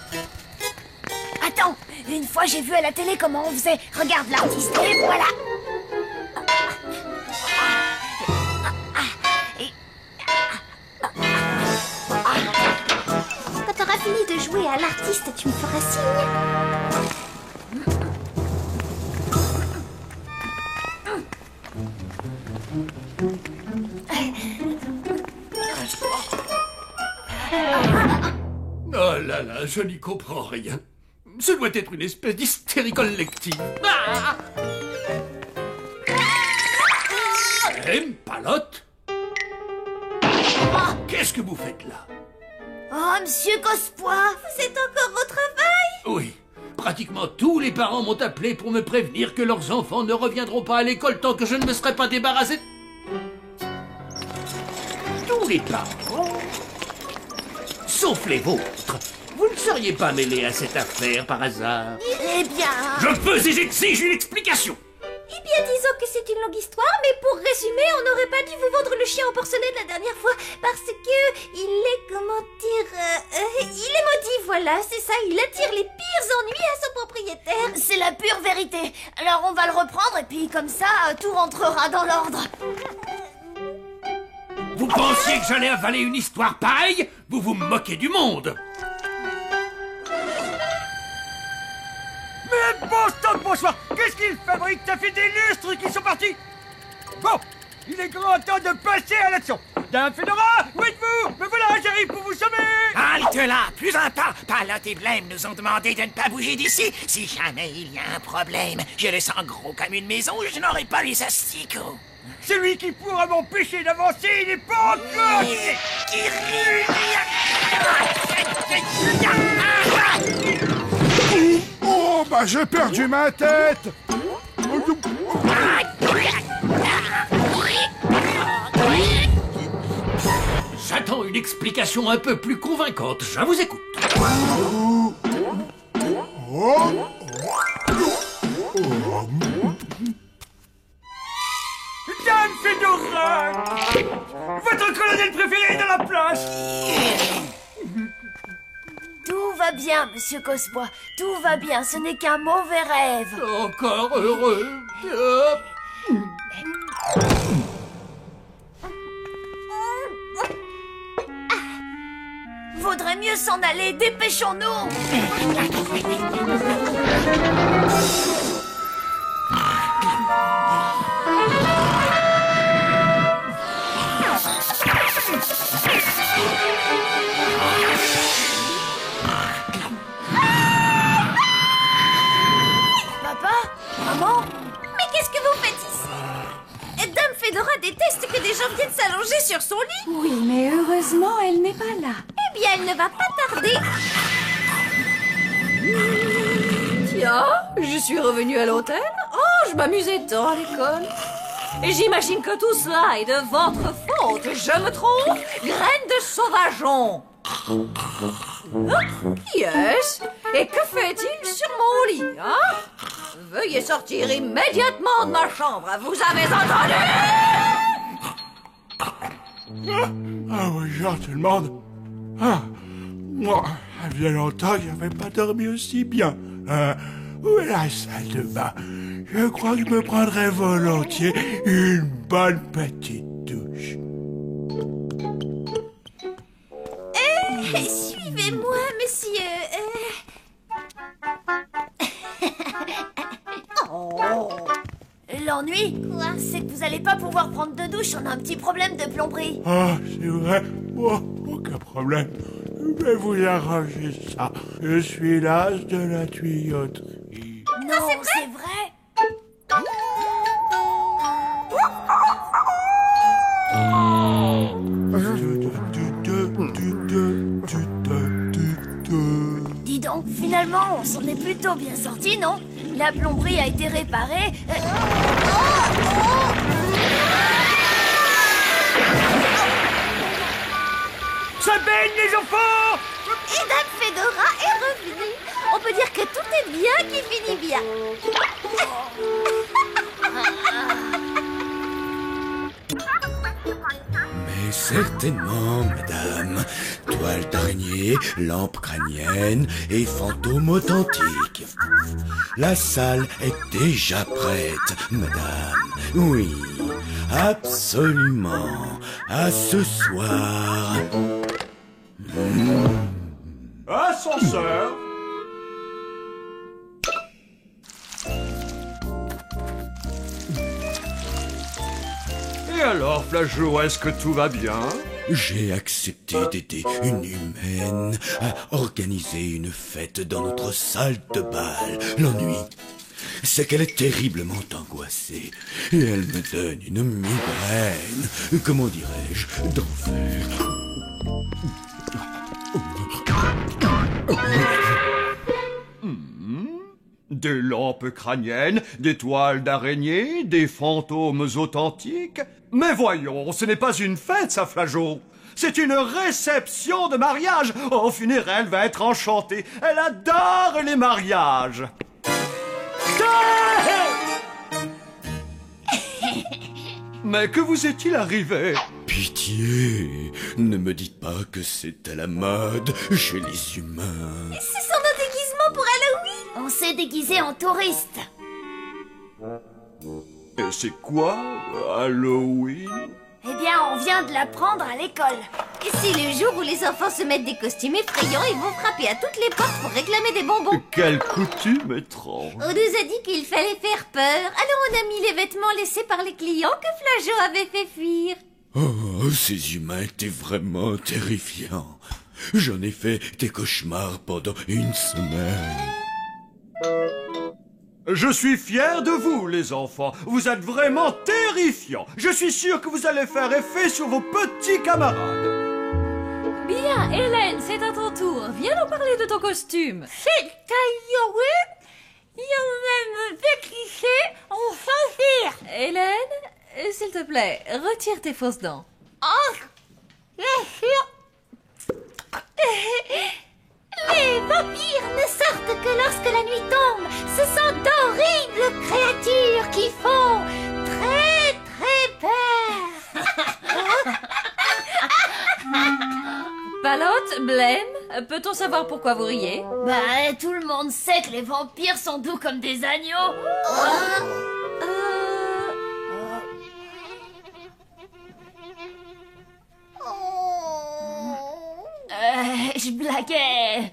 Attends, une fois j'ai vu à la télé comment on faisait. Regarde l'artiste, et voilà. Quand t'auras fini de jouer à l'artiste, tu me feras signe. Oh là là, je n'y comprends rien. Ce doit être une espèce d'hystérie collective. Ah Palotte? Qu'est-ce que vous faites là? Oh, monsieur Cospois, vous êtes encore au travail? Oui. Pratiquement tous les parents m'ont appelé pour me prévenir que leurs enfants ne reviendront pas à l'école tant que je ne me serai pas débarrassé. Tous les parents, sauf les vôtres. Vous ne seriez pas mêlés à cette affaire par hasard? Eh bien... Je peux et j'exige une explication. Eh bien, disons que c'est une longue histoire, mais pour résumer, on n'aurait pas dû vous vendre le chien en porcelaine la dernière fois, parce que il est, comment dire, il est maudit, voilà, c'est ça, il attire les pires ennuis à son propriétaire. C'est la pure vérité. Alors on va le reprendre, et puis comme ça, tout rentrera dans l'ordre. Vous pensiez que j'allais avaler une histoire pareille? Vous vous moquez du monde. Mais bon sang, bonsoir! Qu'est-ce qu'il fabrique? Ça fait des lustres qu'ils sont partis! Bon, il est grand temps de passer à l'action! Dame Fedora, où êtes-vous? Me voilà, j'arrive pour vous sauver! Halte là, plus un pas! Palotte et Blême nous ont demandé de ne pas bouger d'ici. Si jamais il y a un problème, je le sens gros comme une maison, je n'aurai pas les asticots. Celui qui pourra m'empêcher d'avancer, il n'est pas encore... Oh, bah j'ai perdu ma tête. J'attends une explication un peu plus convaincante, je vous écoute. Dame Fedora! Votre colonel préféré est dans la place! Tout va bien, monsieur Cospois. Tout va bien, ce n'est qu'un mauvais rêve. Encore heureux. Vaudrait mieux s'en aller, dépêchons-nous. Maman? Mais qu'est-ce que vous faites ici? Dame Fedora déteste que des gens viennent s'allonger sur son lit. Oui, mais heureusement, elle n'est pas là. Eh bien, elle ne va pas tarder. Tiens, je suis revenue à l'hôtel. Oh, je m'amusais tant à l'école. Et j'imagine que tout cela est de votre faute. Je me trompe? Graine de sauvageon. Yes. Et que fait-il sur mon lit, hein? Veuillez sortir immédiatement de ma chambre, vous avez entendu? Ah, bonjour tout le monde. Ah, moi, ça fait longtemps que je n'avais pas dormi aussi bien. Où est la salle de bain? Je crois que je me prendrais volontiers une bonne petite douche. Suivez-moi, monsieur. L'ennui, c'est que vous allez pas pouvoir prendre de douche, on a un petit problème de plomberie. Ah, c'est vrai. Oh, aucun problème. Je vais vous arranger ça. Je suis l'as de la tuyauterie. Non, c'est vrai. Dis donc, finalement, on s'en est plutôt bien sorti, non? La plomberie a été réparée. Ça baigne, les enfants! Et Dame Fedora est revenue. On peut dire que tout est bien qui finit bien. Mais certainement, madame. Toile d'araignée, lampe crânienne et fantôme authentique. La salle est déjà prête, madame. Oui, absolument. À ce soir. Ascenseur. Et alors, Flageot, est-ce que tout va bien? j'ai accepté d'aider une humaine à organiser une fête dans notre salle de bal. L'ennui, c'est qu'elle est terriblement angoissée et elle me donne une migraine, comment dirais-je, d'enfer. Des lampes crâniennes, des toiles d'araignée, des fantômes authentiques. Mais voyons, ce n'est pas une fête, ça, Flageot. C'est une réception de mariage. Oh, Funérelle va être enchantée. Elle adore les mariages. Mais que vous est-il arrivé? Pitié, ne me dites pas que c'est à la mode chez les humains. C'est son déguisement pour Halloween. On s'est déguisé en touriste. Et c'est quoi, Halloween? Eh bien, on vient de l'apprendre à l'école. Et c'est le jour où les enfants se mettent des costumes effrayants et vont frapper à toutes les portes pour réclamer des bonbons. Quelle coutume étrange. On nous a dit qu'il fallait faire peur, alors on a mis les vêtements laissés par les clients que Flageot avait fait fuir. Oh, ces humains étaient vraiment terrifiants. J'en ai fait des cauchemars pendant une semaine. Je suis fier de vous, les enfants. Vous êtes vraiment terrifiants. Je suis sûr que vous allez faire effet sur vos petits camarades. Bien, Hélène, c'est à ton tour. Viens nous parler de ton costume. C'est Halloween. Il me déguisé en vampire. Hélène, s'il te plaît, retire tes fausses dents. Oh, bien sûr. Les vampires ne sortent que lorsque la nuit tombe. Ce sont d'horribles créatures qui font très très peur. Palotte, Blême, peut-on savoir pourquoi vous riez? Bah, tout le monde sait que les vampires sont doux comme des agneaux. Je blaguais.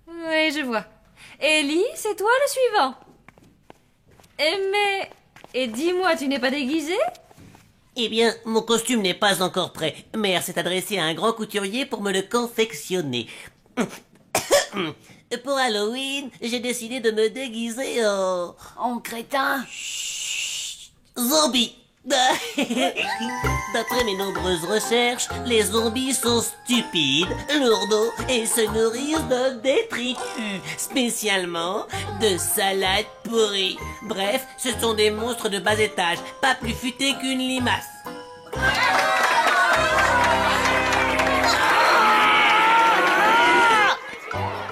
Oui, je vois. Ellie, c'est toi le suivant. Et dis-moi, tu n'es pas déguisée? Eh bien, mon costume n'est pas encore prêt. Mère s'est adressée à un grand couturier pour me le confectionner. Pour Halloween, j'ai décidé de me déguiser en crétin. Zombie. D'après mes nombreuses recherches, les zombies sont stupides, lourdeaux et se nourrissent de détritus, spécialement de salades pourries. Bref, ce sont des monstres de bas étage, pas plus futés qu'une limace.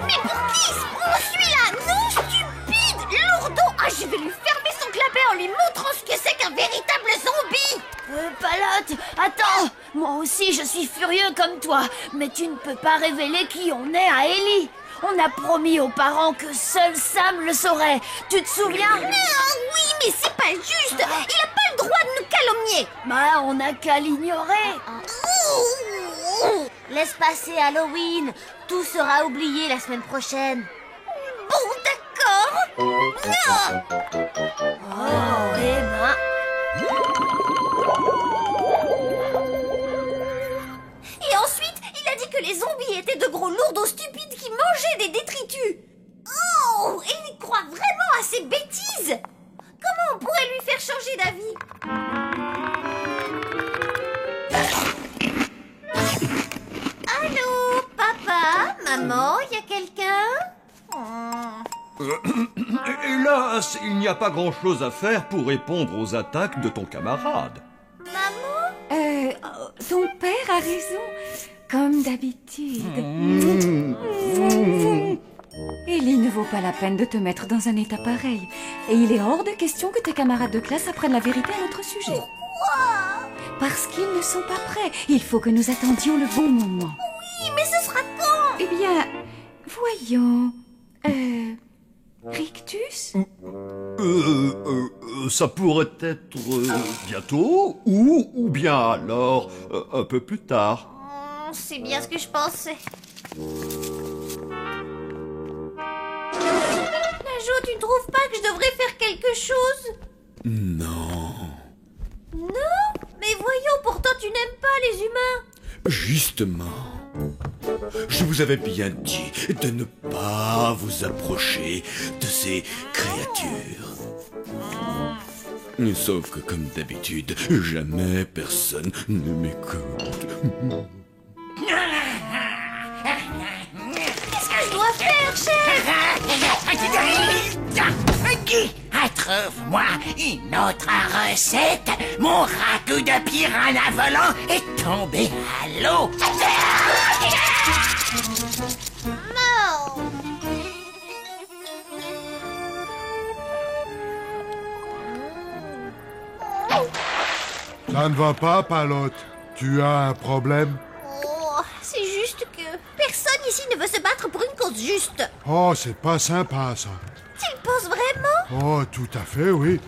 Mais pour qui se prend celui-là? Non, stupide, lourdeau. Ah, je vais lui fermer son clapet en lui montrant ce que c'est qu'un véritable zombie. Palotte, attends. Moi aussi, je suis furieux comme toi. Mais tu ne peux pas révéler qui on est à Ellie. On a promis aux parents que seul Sam le saurait. Tu te souviens? Oui, mais c'est pas juste. Il a pas le droit de nous calomnier. Bah, on n'a qu'à l'ignorer. Laisse passer Halloween. Tout sera oublié la semaine prochaine. Bon, d'accord. Oh, eh ben... Et ensuite, il a dit que les zombies étaient de gros lourdeaux stupides qui mangeaient des détritus. Oh, et il croit vraiment à ces bêtises. Comment on pourrait lui faire changer d'avis? Allô, papa, maman, y a quelqu'un? Hélas, il n'y a pas grand-chose à faire pour répondre aux attaques de ton camarade. Ton père a raison, comme d'habitude. Ellie ne vaut pas la peine de te mettre dans un état pareil. Et il est hors de question que tes camarades de classe apprennent la vérité à notre sujet. Pourquoi? Parce qu'ils ne sont pas prêts. Il faut que nous attendions le bon moment. Oui, mais ce sera quand? Eh bien, voyons... Rictus? Ça pourrait être bientôt, ou bien alors un peu plus tard. C'est bien ce que je pensais. Flageot, tu ne trouves pas que je devrais faire quelque chose? Non. Non? Mais voyons, pourtant tu n'aimes pas les humains? Justement, je vous avais bien dit de ne pas vous approcher de ces créatures. Sauf que, comme d'habitude, jamais personne ne m'écoute. Qu'est-ce que je dois faire, chef? Trouve-moi une autre recette. Mon ragoût de piranha volant est tombé à l'eau. Non. Ça ne va pas, Palotte? Tu as un problème? Oh, c'est juste que personne ici ne veut se battre pour une cause juste. Oh, c'est pas sympa, ça. Tu le penses vraiment? Oh, tout à fait, oui.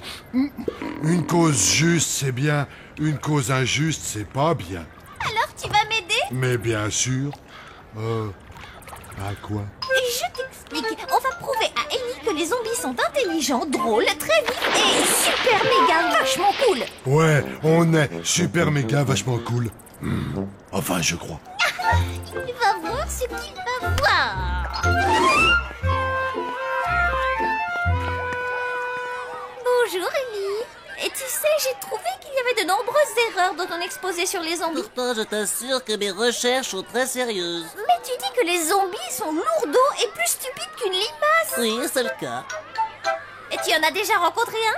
Une cause juste, c'est bien. Une cause injuste, c'est pas bien. Alors tu vas m'aider? Mais bien sûr. À quoi? Je t'explique. On va prouver à Ellie que les zombies sont intelligents, drôles, très vifs et super méga vachement cool. Ouais, on est super méga vachement cool. Enfin, je crois. Il va voir ce qu'il va voir. Bonjour Ellie. Et tu sais, j'ai trouvé qu'il y avait de nombreuses erreurs dans ton exposé sur les zombies. Pourtant, je t'assure que mes recherches sont très sérieuses. Mais tu dis que les zombies sont lourdeaux et plus stupides qu'une limace. Oui, c'est le cas. Et tu en as déjà rencontré un?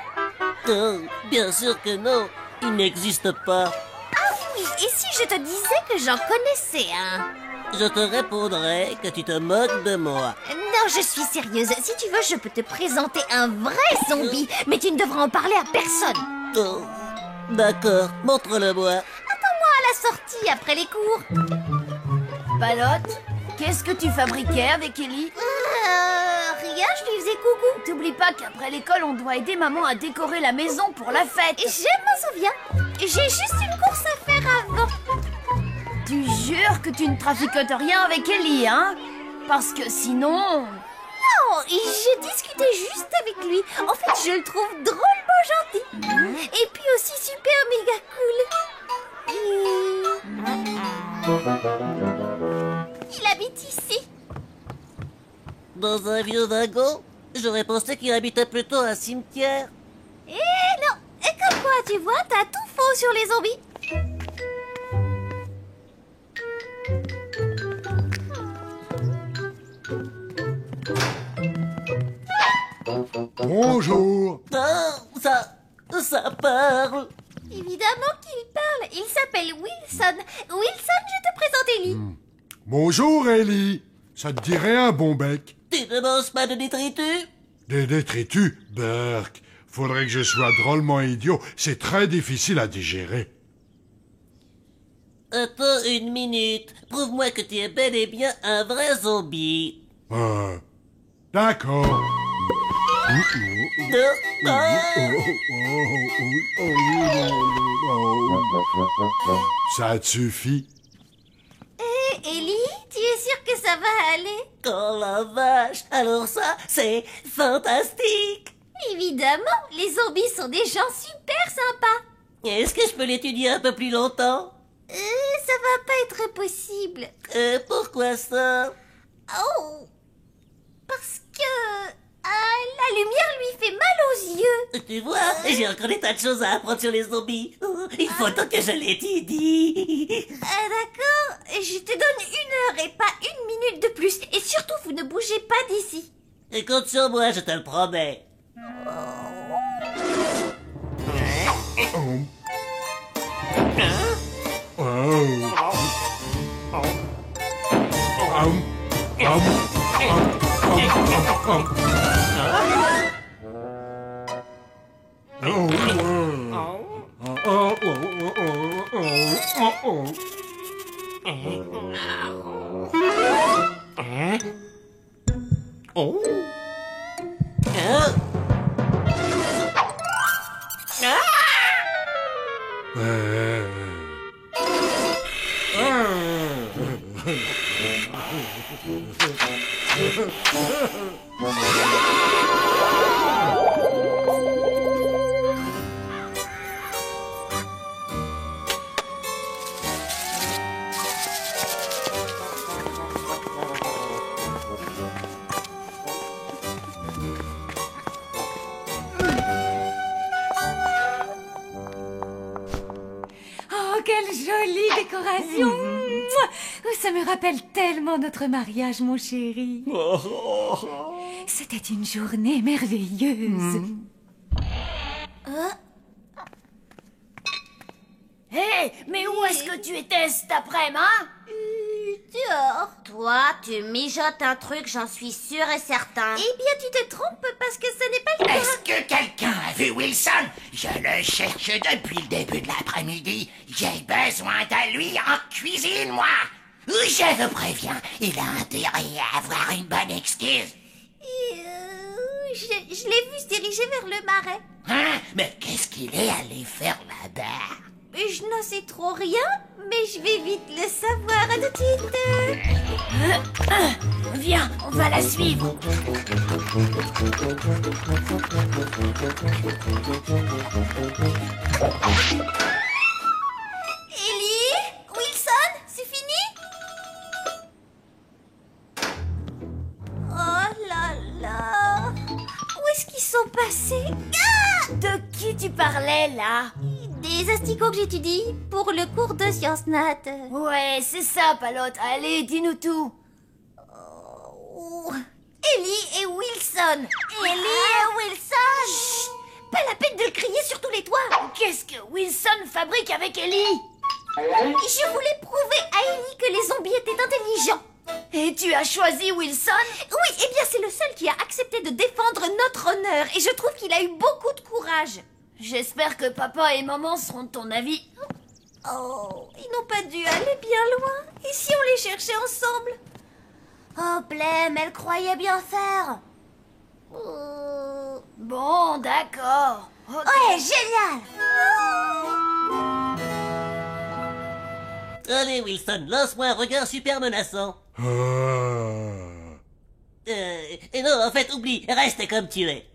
Oh, bien sûr que non. Il n'existe pas. Ah oui, et si je te disais que j'en connaissais un? Je te répondrai que tu te moques de moi. Non, je suis sérieuse. Si tu veux, je peux te présenter un vrai zombie, mais tu ne devras en parler à personne. Oh, d'accord, montre-le-moi. Attends-moi à la sortie, après les cours. Palotte, qu'est-ce que tu fabriquais avec Ellie? Rien, je lui faisais coucou. T'oublies pas qu'après l'école, on doit aider maman à décorer la maison pour la fête. Je m'en souviens. J'ai juste une course à faire avant. Tu jures que tu ne traficotes rien avec Ellie, hein? Parce que sinon... Non, je discutais juste avec lui. En fait, je le trouve drôlement gentil. Et puis aussi super méga cool. Il habite ici. Dans un vieux wagon? J'aurais pensé qu'il habitait plutôt un cimetière. Eh non, et comme quoi, tu vois, t'as tout faux sur les zombies. Bonjour. Oh, ça parle. Évidemment qu'il parle. Il s'appelle Wilson. Wilson, je te présente Ellie. Bonjour, Ellie. Ça te dirait un bon bec? Tu ne manges pas de détritus? Des détritus? Berk, faudrait que je sois drôlement idiot. C'est très difficile à digérer. Attends une minute. Prouve-moi que tu es bel et bien un vrai zombie. D'accord. Ça te suffit? Hé, Ellie, tu es sûre que ça va aller? Oh la vache! Alors ça, c'est fantastique! Évidemment, les zombies sont des gens super sympas. Est-ce que je peux l'étudier un peu plus longtemps? Ça va pas être possible. Pourquoi ça? Oh, parce que la lumière lui fait mal aux yeux. Tu vois, j'ai encore des tas de choses à apprendre sur les zombies. Il faut donc que je l'étudie. D'accord, je te donne 1 heure et pas 1 minute de plus. Et surtout, vous ne bougez pas d'ici. Compte sur moi, je te le promets. quelle jolie décoration! Mouah. Ça me rappelle tellement notre mariage, mon chéri. C'était une journée merveilleuse. Hé, mais où est-ce que tu étais cet après-midi, hein? Dehors. Toi, tu mijotes un truc, j'en suis sûre et certain. Eh bien, tu te trompes parce que ce n'est pas le cas. Est-ce que quelqu'un a vu Wilson? Je le cherche depuis le début de l'après-midi. J'ai besoin de lui en cuisine, moi. Je vous préviens, il a intérêt à avoir une bonne excuse. Je l'ai vu se diriger vers le marais. Hein? Mais qu'est-ce qu'il est allé faire là-bas? Je n'en sais trop rien, mais je vais vite le savoir. À tout de suite. Viens, on va la suivre. Ellie? Wilson? C'est fini? Oh là là. Où est-ce qu'ils sont passés? Ah! De qui tu parlais là? Des asticots que j'étudie pour le cours de sciences nat. Ouais, c'est ça, Palote. Allez, dis-nous tout. Ellie et Wilson. Ellie et Wilson. Chut, pas la peine de le crier sur tous les toits. Qu'est-ce que Wilson fabrique avec Ellie? Je voulais prouver à Ellie que les zombies étaient intelligents. Et tu as choisi Wilson? Oui, eh bien c'est le seul qui a accepté de défendre notre honneur. Et je trouve qu'il a eu beaucoup de courage. J'espère que papa et maman seront de ton avis. Oh, ils n'ont pas dû aller bien loin. Et si on les cherchait ensemble? Oh, Blême, elle croyait bien faire. Bon, d'accord. Okay. Ouais, génial. Allez, Wilson, lance-moi un regard super menaçant. Et non, en fait, oublie, reste comme tu es.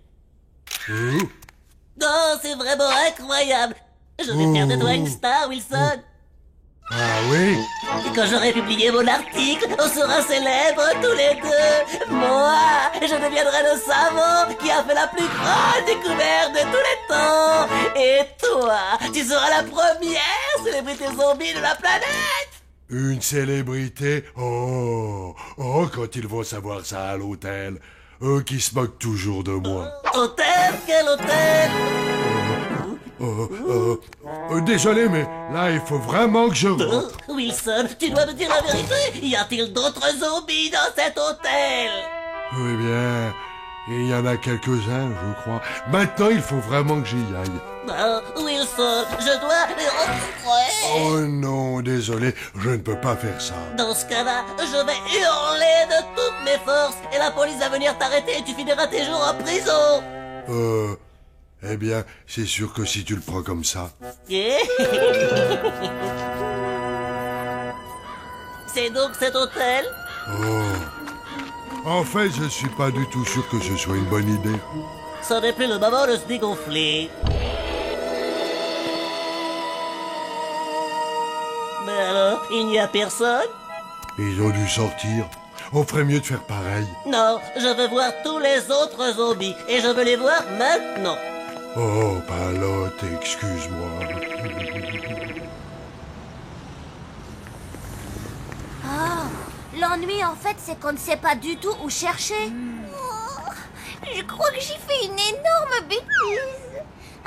Non, c'est vraiment incroyable. Je vais faire de toi une star, Wilson. Ah oui? Et quand j'aurai publié mon article, on sera célèbres tous les deux. Moi, je deviendrai le savant qui a fait la plus grande découverte de tous les temps. Et toi, tu seras la première célébrité zombie de la planète. Une célébrité? Oh, quand ils vont savoir ça à l'hôtel. Eux qui se moquent toujours de moi. Hôtel? Quel hôtel? Désolé, mais là, il faut vraiment que je rentre. Wilson, tu dois me dire la vérité. Y a-t-il d'autres zombies dans cet hôtel? Oui, bien, il y en a quelques-uns, je crois. Maintenant, il faut vraiment que j'y aille. Wilson, je dois les rencontrer. Oh non, désolé, je ne peux pas faire ça. Dans ce cas-là, je vais hurler de toutes mes forces et la police va venir t'arrêter et tu finiras tes jours en prison. Eh bien, c'est sûr que si tu le prends comme ça... C'est donc cet hôtel? En fait, je suis pas du tout sûr que ce soit une bonne idée. Ça n'est plus le moment de se dégonfler. Mais alors, il n'y a personne? Ils ont dû sortir. On ferait mieux de faire pareil. Non, je veux voir tous les autres zombies et je veux les voir maintenant. Oh, Palote, excuse-moi. L'ennui, en fait, c'est qu'on ne sait pas du tout où chercher. Je crois que j'ai fait une énorme bêtise.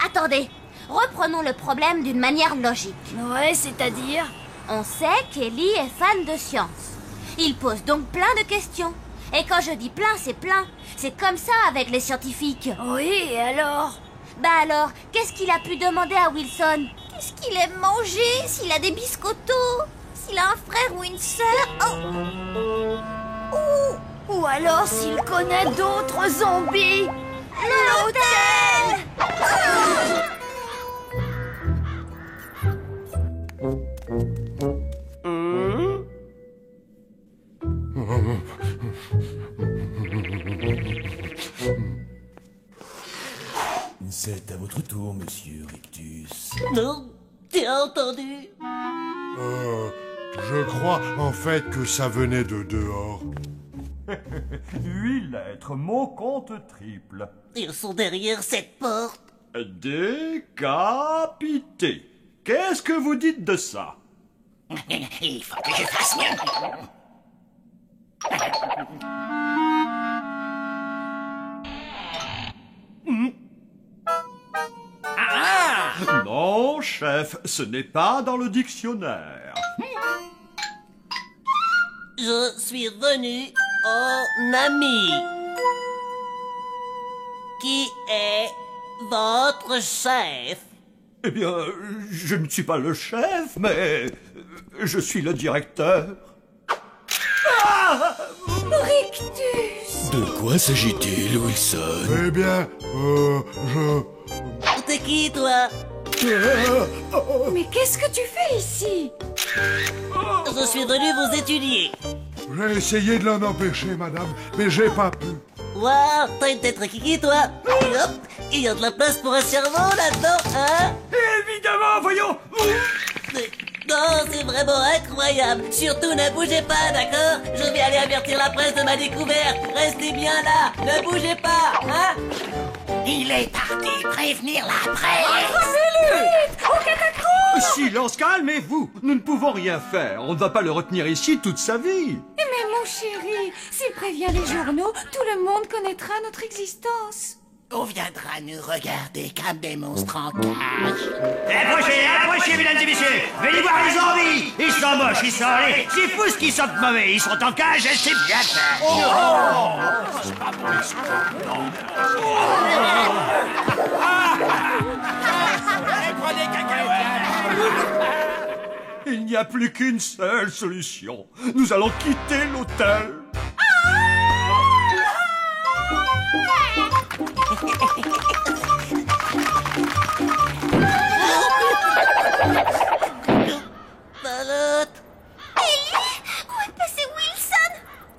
Attendez, reprenons le problème d'une manière logique. Ouais, c'est-à-dire? On sait qu'Ellie est fan de science. Il pose donc plein de questions. Et quand je dis plein, c'est plein. C'est comme ça avec les scientifiques. Oui, et alors? Bah alors, qu'est-ce qu'il a pu demander à Wilson? Qu'est-ce qu'il aime manger? S'il a des biscottos? S'il a un frère ou une sœur? Ou alors s'il connaît d'autres zombies? L'hôtel! C'est à votre tour, monsieur Rictus. Non, tu as entendu? Je crois en fait que ça venait de dehors. 8 lettres, mon compte triple. Ils sont derrière cette porte. Décapité. Qu'est-ce que vous dites de ça? Il faut que je fasse mieux. Non, chef, ce n'est pas dans le dictionnaire. Je suis venu en ami. Qui est votre chef? Eh bien, je ne suis pas le chef, mais je suis le directeur. Rictus! De quoi s'agit-il, Wilson? Eh bien, T'es qui, toi? Mais qu'est-ce que tu fais ici? Je suis venu vous étudier. J'ai essayé de l'en empêcher, madame, mais j'ai pas pu. Waouh, t'as une tête kiki, toi. Et hop, il y a de la place pour un cerveau là-dedans, hein? Évidemment, voyons. Non, c'est vraiment incroyable. Surtout, ne bougez pas, d'accord? Je vais aller avertir la presse de ma découverte. Restez bien là, ne bougez pas, hein? Il est parti prévenir la presse. Vite! Au catacombe! Silence, calmez-vous. Nous ne pouvons rien faire. On ne va pas le retenir ici toute sa vie. Mais mon chéri, s'il prévient les journaux, tout le monde connaîtra notre existence. On viendra nous regarder comme des monstres en cage. Approchez, mesdames et messieurs. Venez voir les zombies. Ils sont moches, ils sont laids. C'est fou ce qu'ils sont mauvais. Ils sont en cage, c'est bien fait. Il n'y a plus qu'une seule solution. Nous allons quitter l'hôtel. Palotte! Ellie, où est passé Wilson?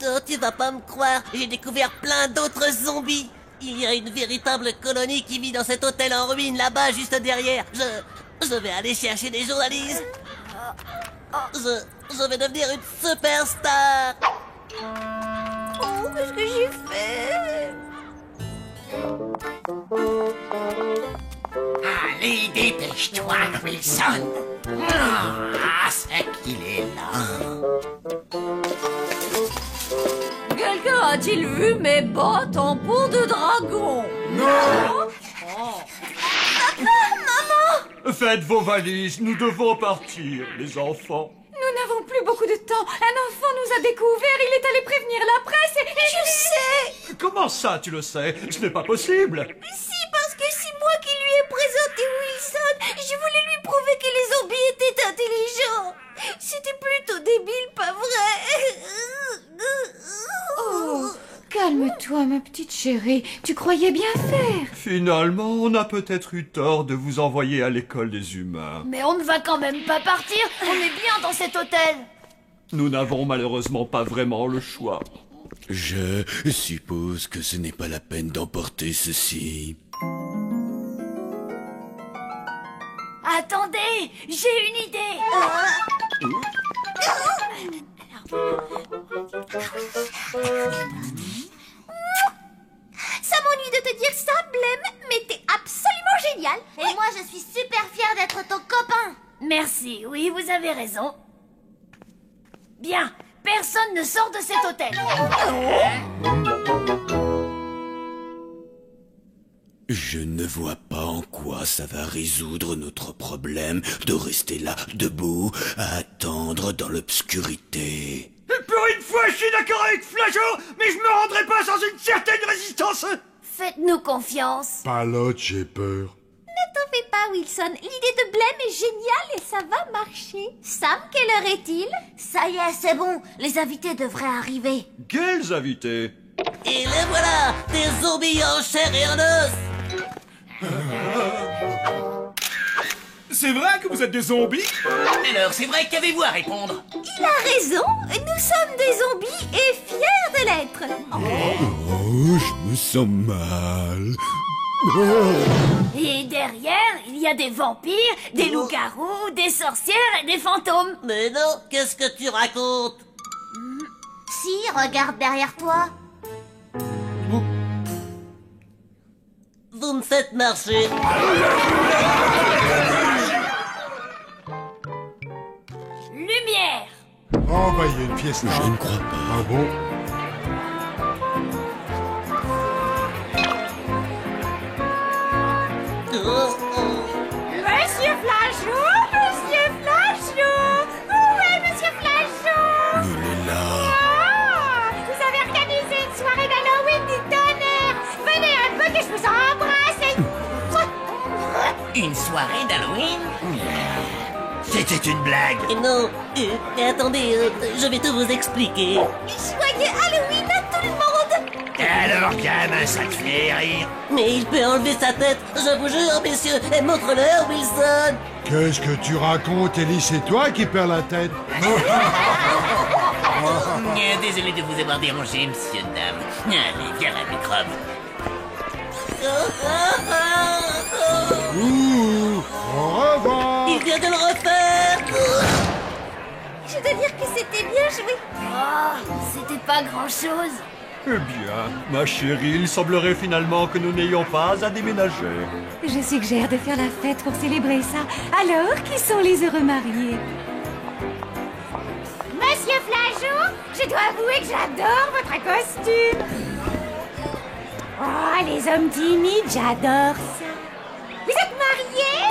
Oh, tu vas pas me croire, j'ai découvert plein d'autres zombies. Il y a une véritable colonie qui vit dans cet hôtel en ruine là-bas, juste derrière. Je vais aller chercher des journalistes. Je vais devenir une superstar. Oh, qu'est-ce que j'ai fait? Allez, dépêche-toi, Wilson. Ah, c'est qu'il est là. Quelqu'un a-t-il vu mes bottes en peau de dragon? Non! Maman! Faites vos valises, nous devons partir, les enfants. Nous n'avons plus beaucoup de temps. Un enfant nous a découvert, il est allé prévenir la presse et... Je sais! Comment ça, tu le sais? Ce n'est pas possible. Si, parce que c'est moi qui lui ai présenté Wilson. Je voulais lui prouver que les zombies étaient intelligents. C'était plutôt débile, pas vrai? Oh, calme-toi, ma petite chérie. Tu croyais bien faire. Finalement, on a peut-être eu tort de vous envoyer à l'école des humains. Mais on ne va quand même pas partir. On est bien dans cet hôtel. Nous n'avons malheureusement pas vraiment le choix. Je suppose que ce n'est pas la peine d'emporter ceci. Attendez, j'ai une idée. Ça m'ennuie de te dire ça, Blême, mais t'es absolument génial. Et moi, je suis super fière d'être ton copain. Merci, oui, vous avez raison. Bien, personne ne sort de cet hôtel. Je ne vois pas en quoi ça va résoudre notre problème de rester là, debout, à attendre dans l'obscurité. Pour une fois, je suis d'accord avec Flageot, mais je me rendrai pas sans une certaine résistance. Faites-nous confiance. Palotte, j'ai peur. Ne t'en fais pas, Wilson. L'idée de Blême est géniale et ça va marcher. Sam, quelle heure est-il? Ça y est, c'est bon. Les invités devraient arriver. Quels invités? Et les voilà, des zombies en chair et en os. C'est vrai que vous êtes des zombies? Alors, c'est vrai, qu'avez-vous à répondre? Il a raison. Nous sommes des zombies et fiers de l'être. Oh, je me sens mal. Et derrière, il y a des vampires, des loups-garous, des sorcières et des fantômes. Mais non, qu'est-ce que tu racontes? Si, regarde derrière toi. Vous me faites marcher. Oh, bah, il y a une fiesta. Je ne crois pas. Ah bon? Monsieur Flachou! Monsieur Flachou! Où est Monsieur Flachou? Il est là. Ah! Vous avez organisé une soirée d'Halloween du tonnerre! Venez un peu que je vous embrasse! Une soirée d'Halloween? C'était une blague. Non, mais attendez, je vais tout vous expliquer. Joyeux Halloween à tout le monde! Alors, gamin, ça te fait rire? Mais il peut enlever sa tête, je vous jure, messieurs, et montre-leur, Wilson. Qu'est-ce que tu racontes, Ellie? C'est toi qui perds la tête. Désolé de vous avoir dérangé, monsieur, dame. Allez, viens la microbe. Ouh, au revoir. Il vient de le refaire. Je dois dire que c'était bien joué. Oh, c'était pas grand-chose. Eh bien, ma chérie, il semblerait finalement que nous n'ayons pas à déménager. Je suggère de faire la fête pour célébrer ça. Alors, qui sont les heureux mariés? Monsieur Flachou, je dois avouer que j'adore votre costume. Oh, les hommes timides, j'adore ça. Vous êtes mariés?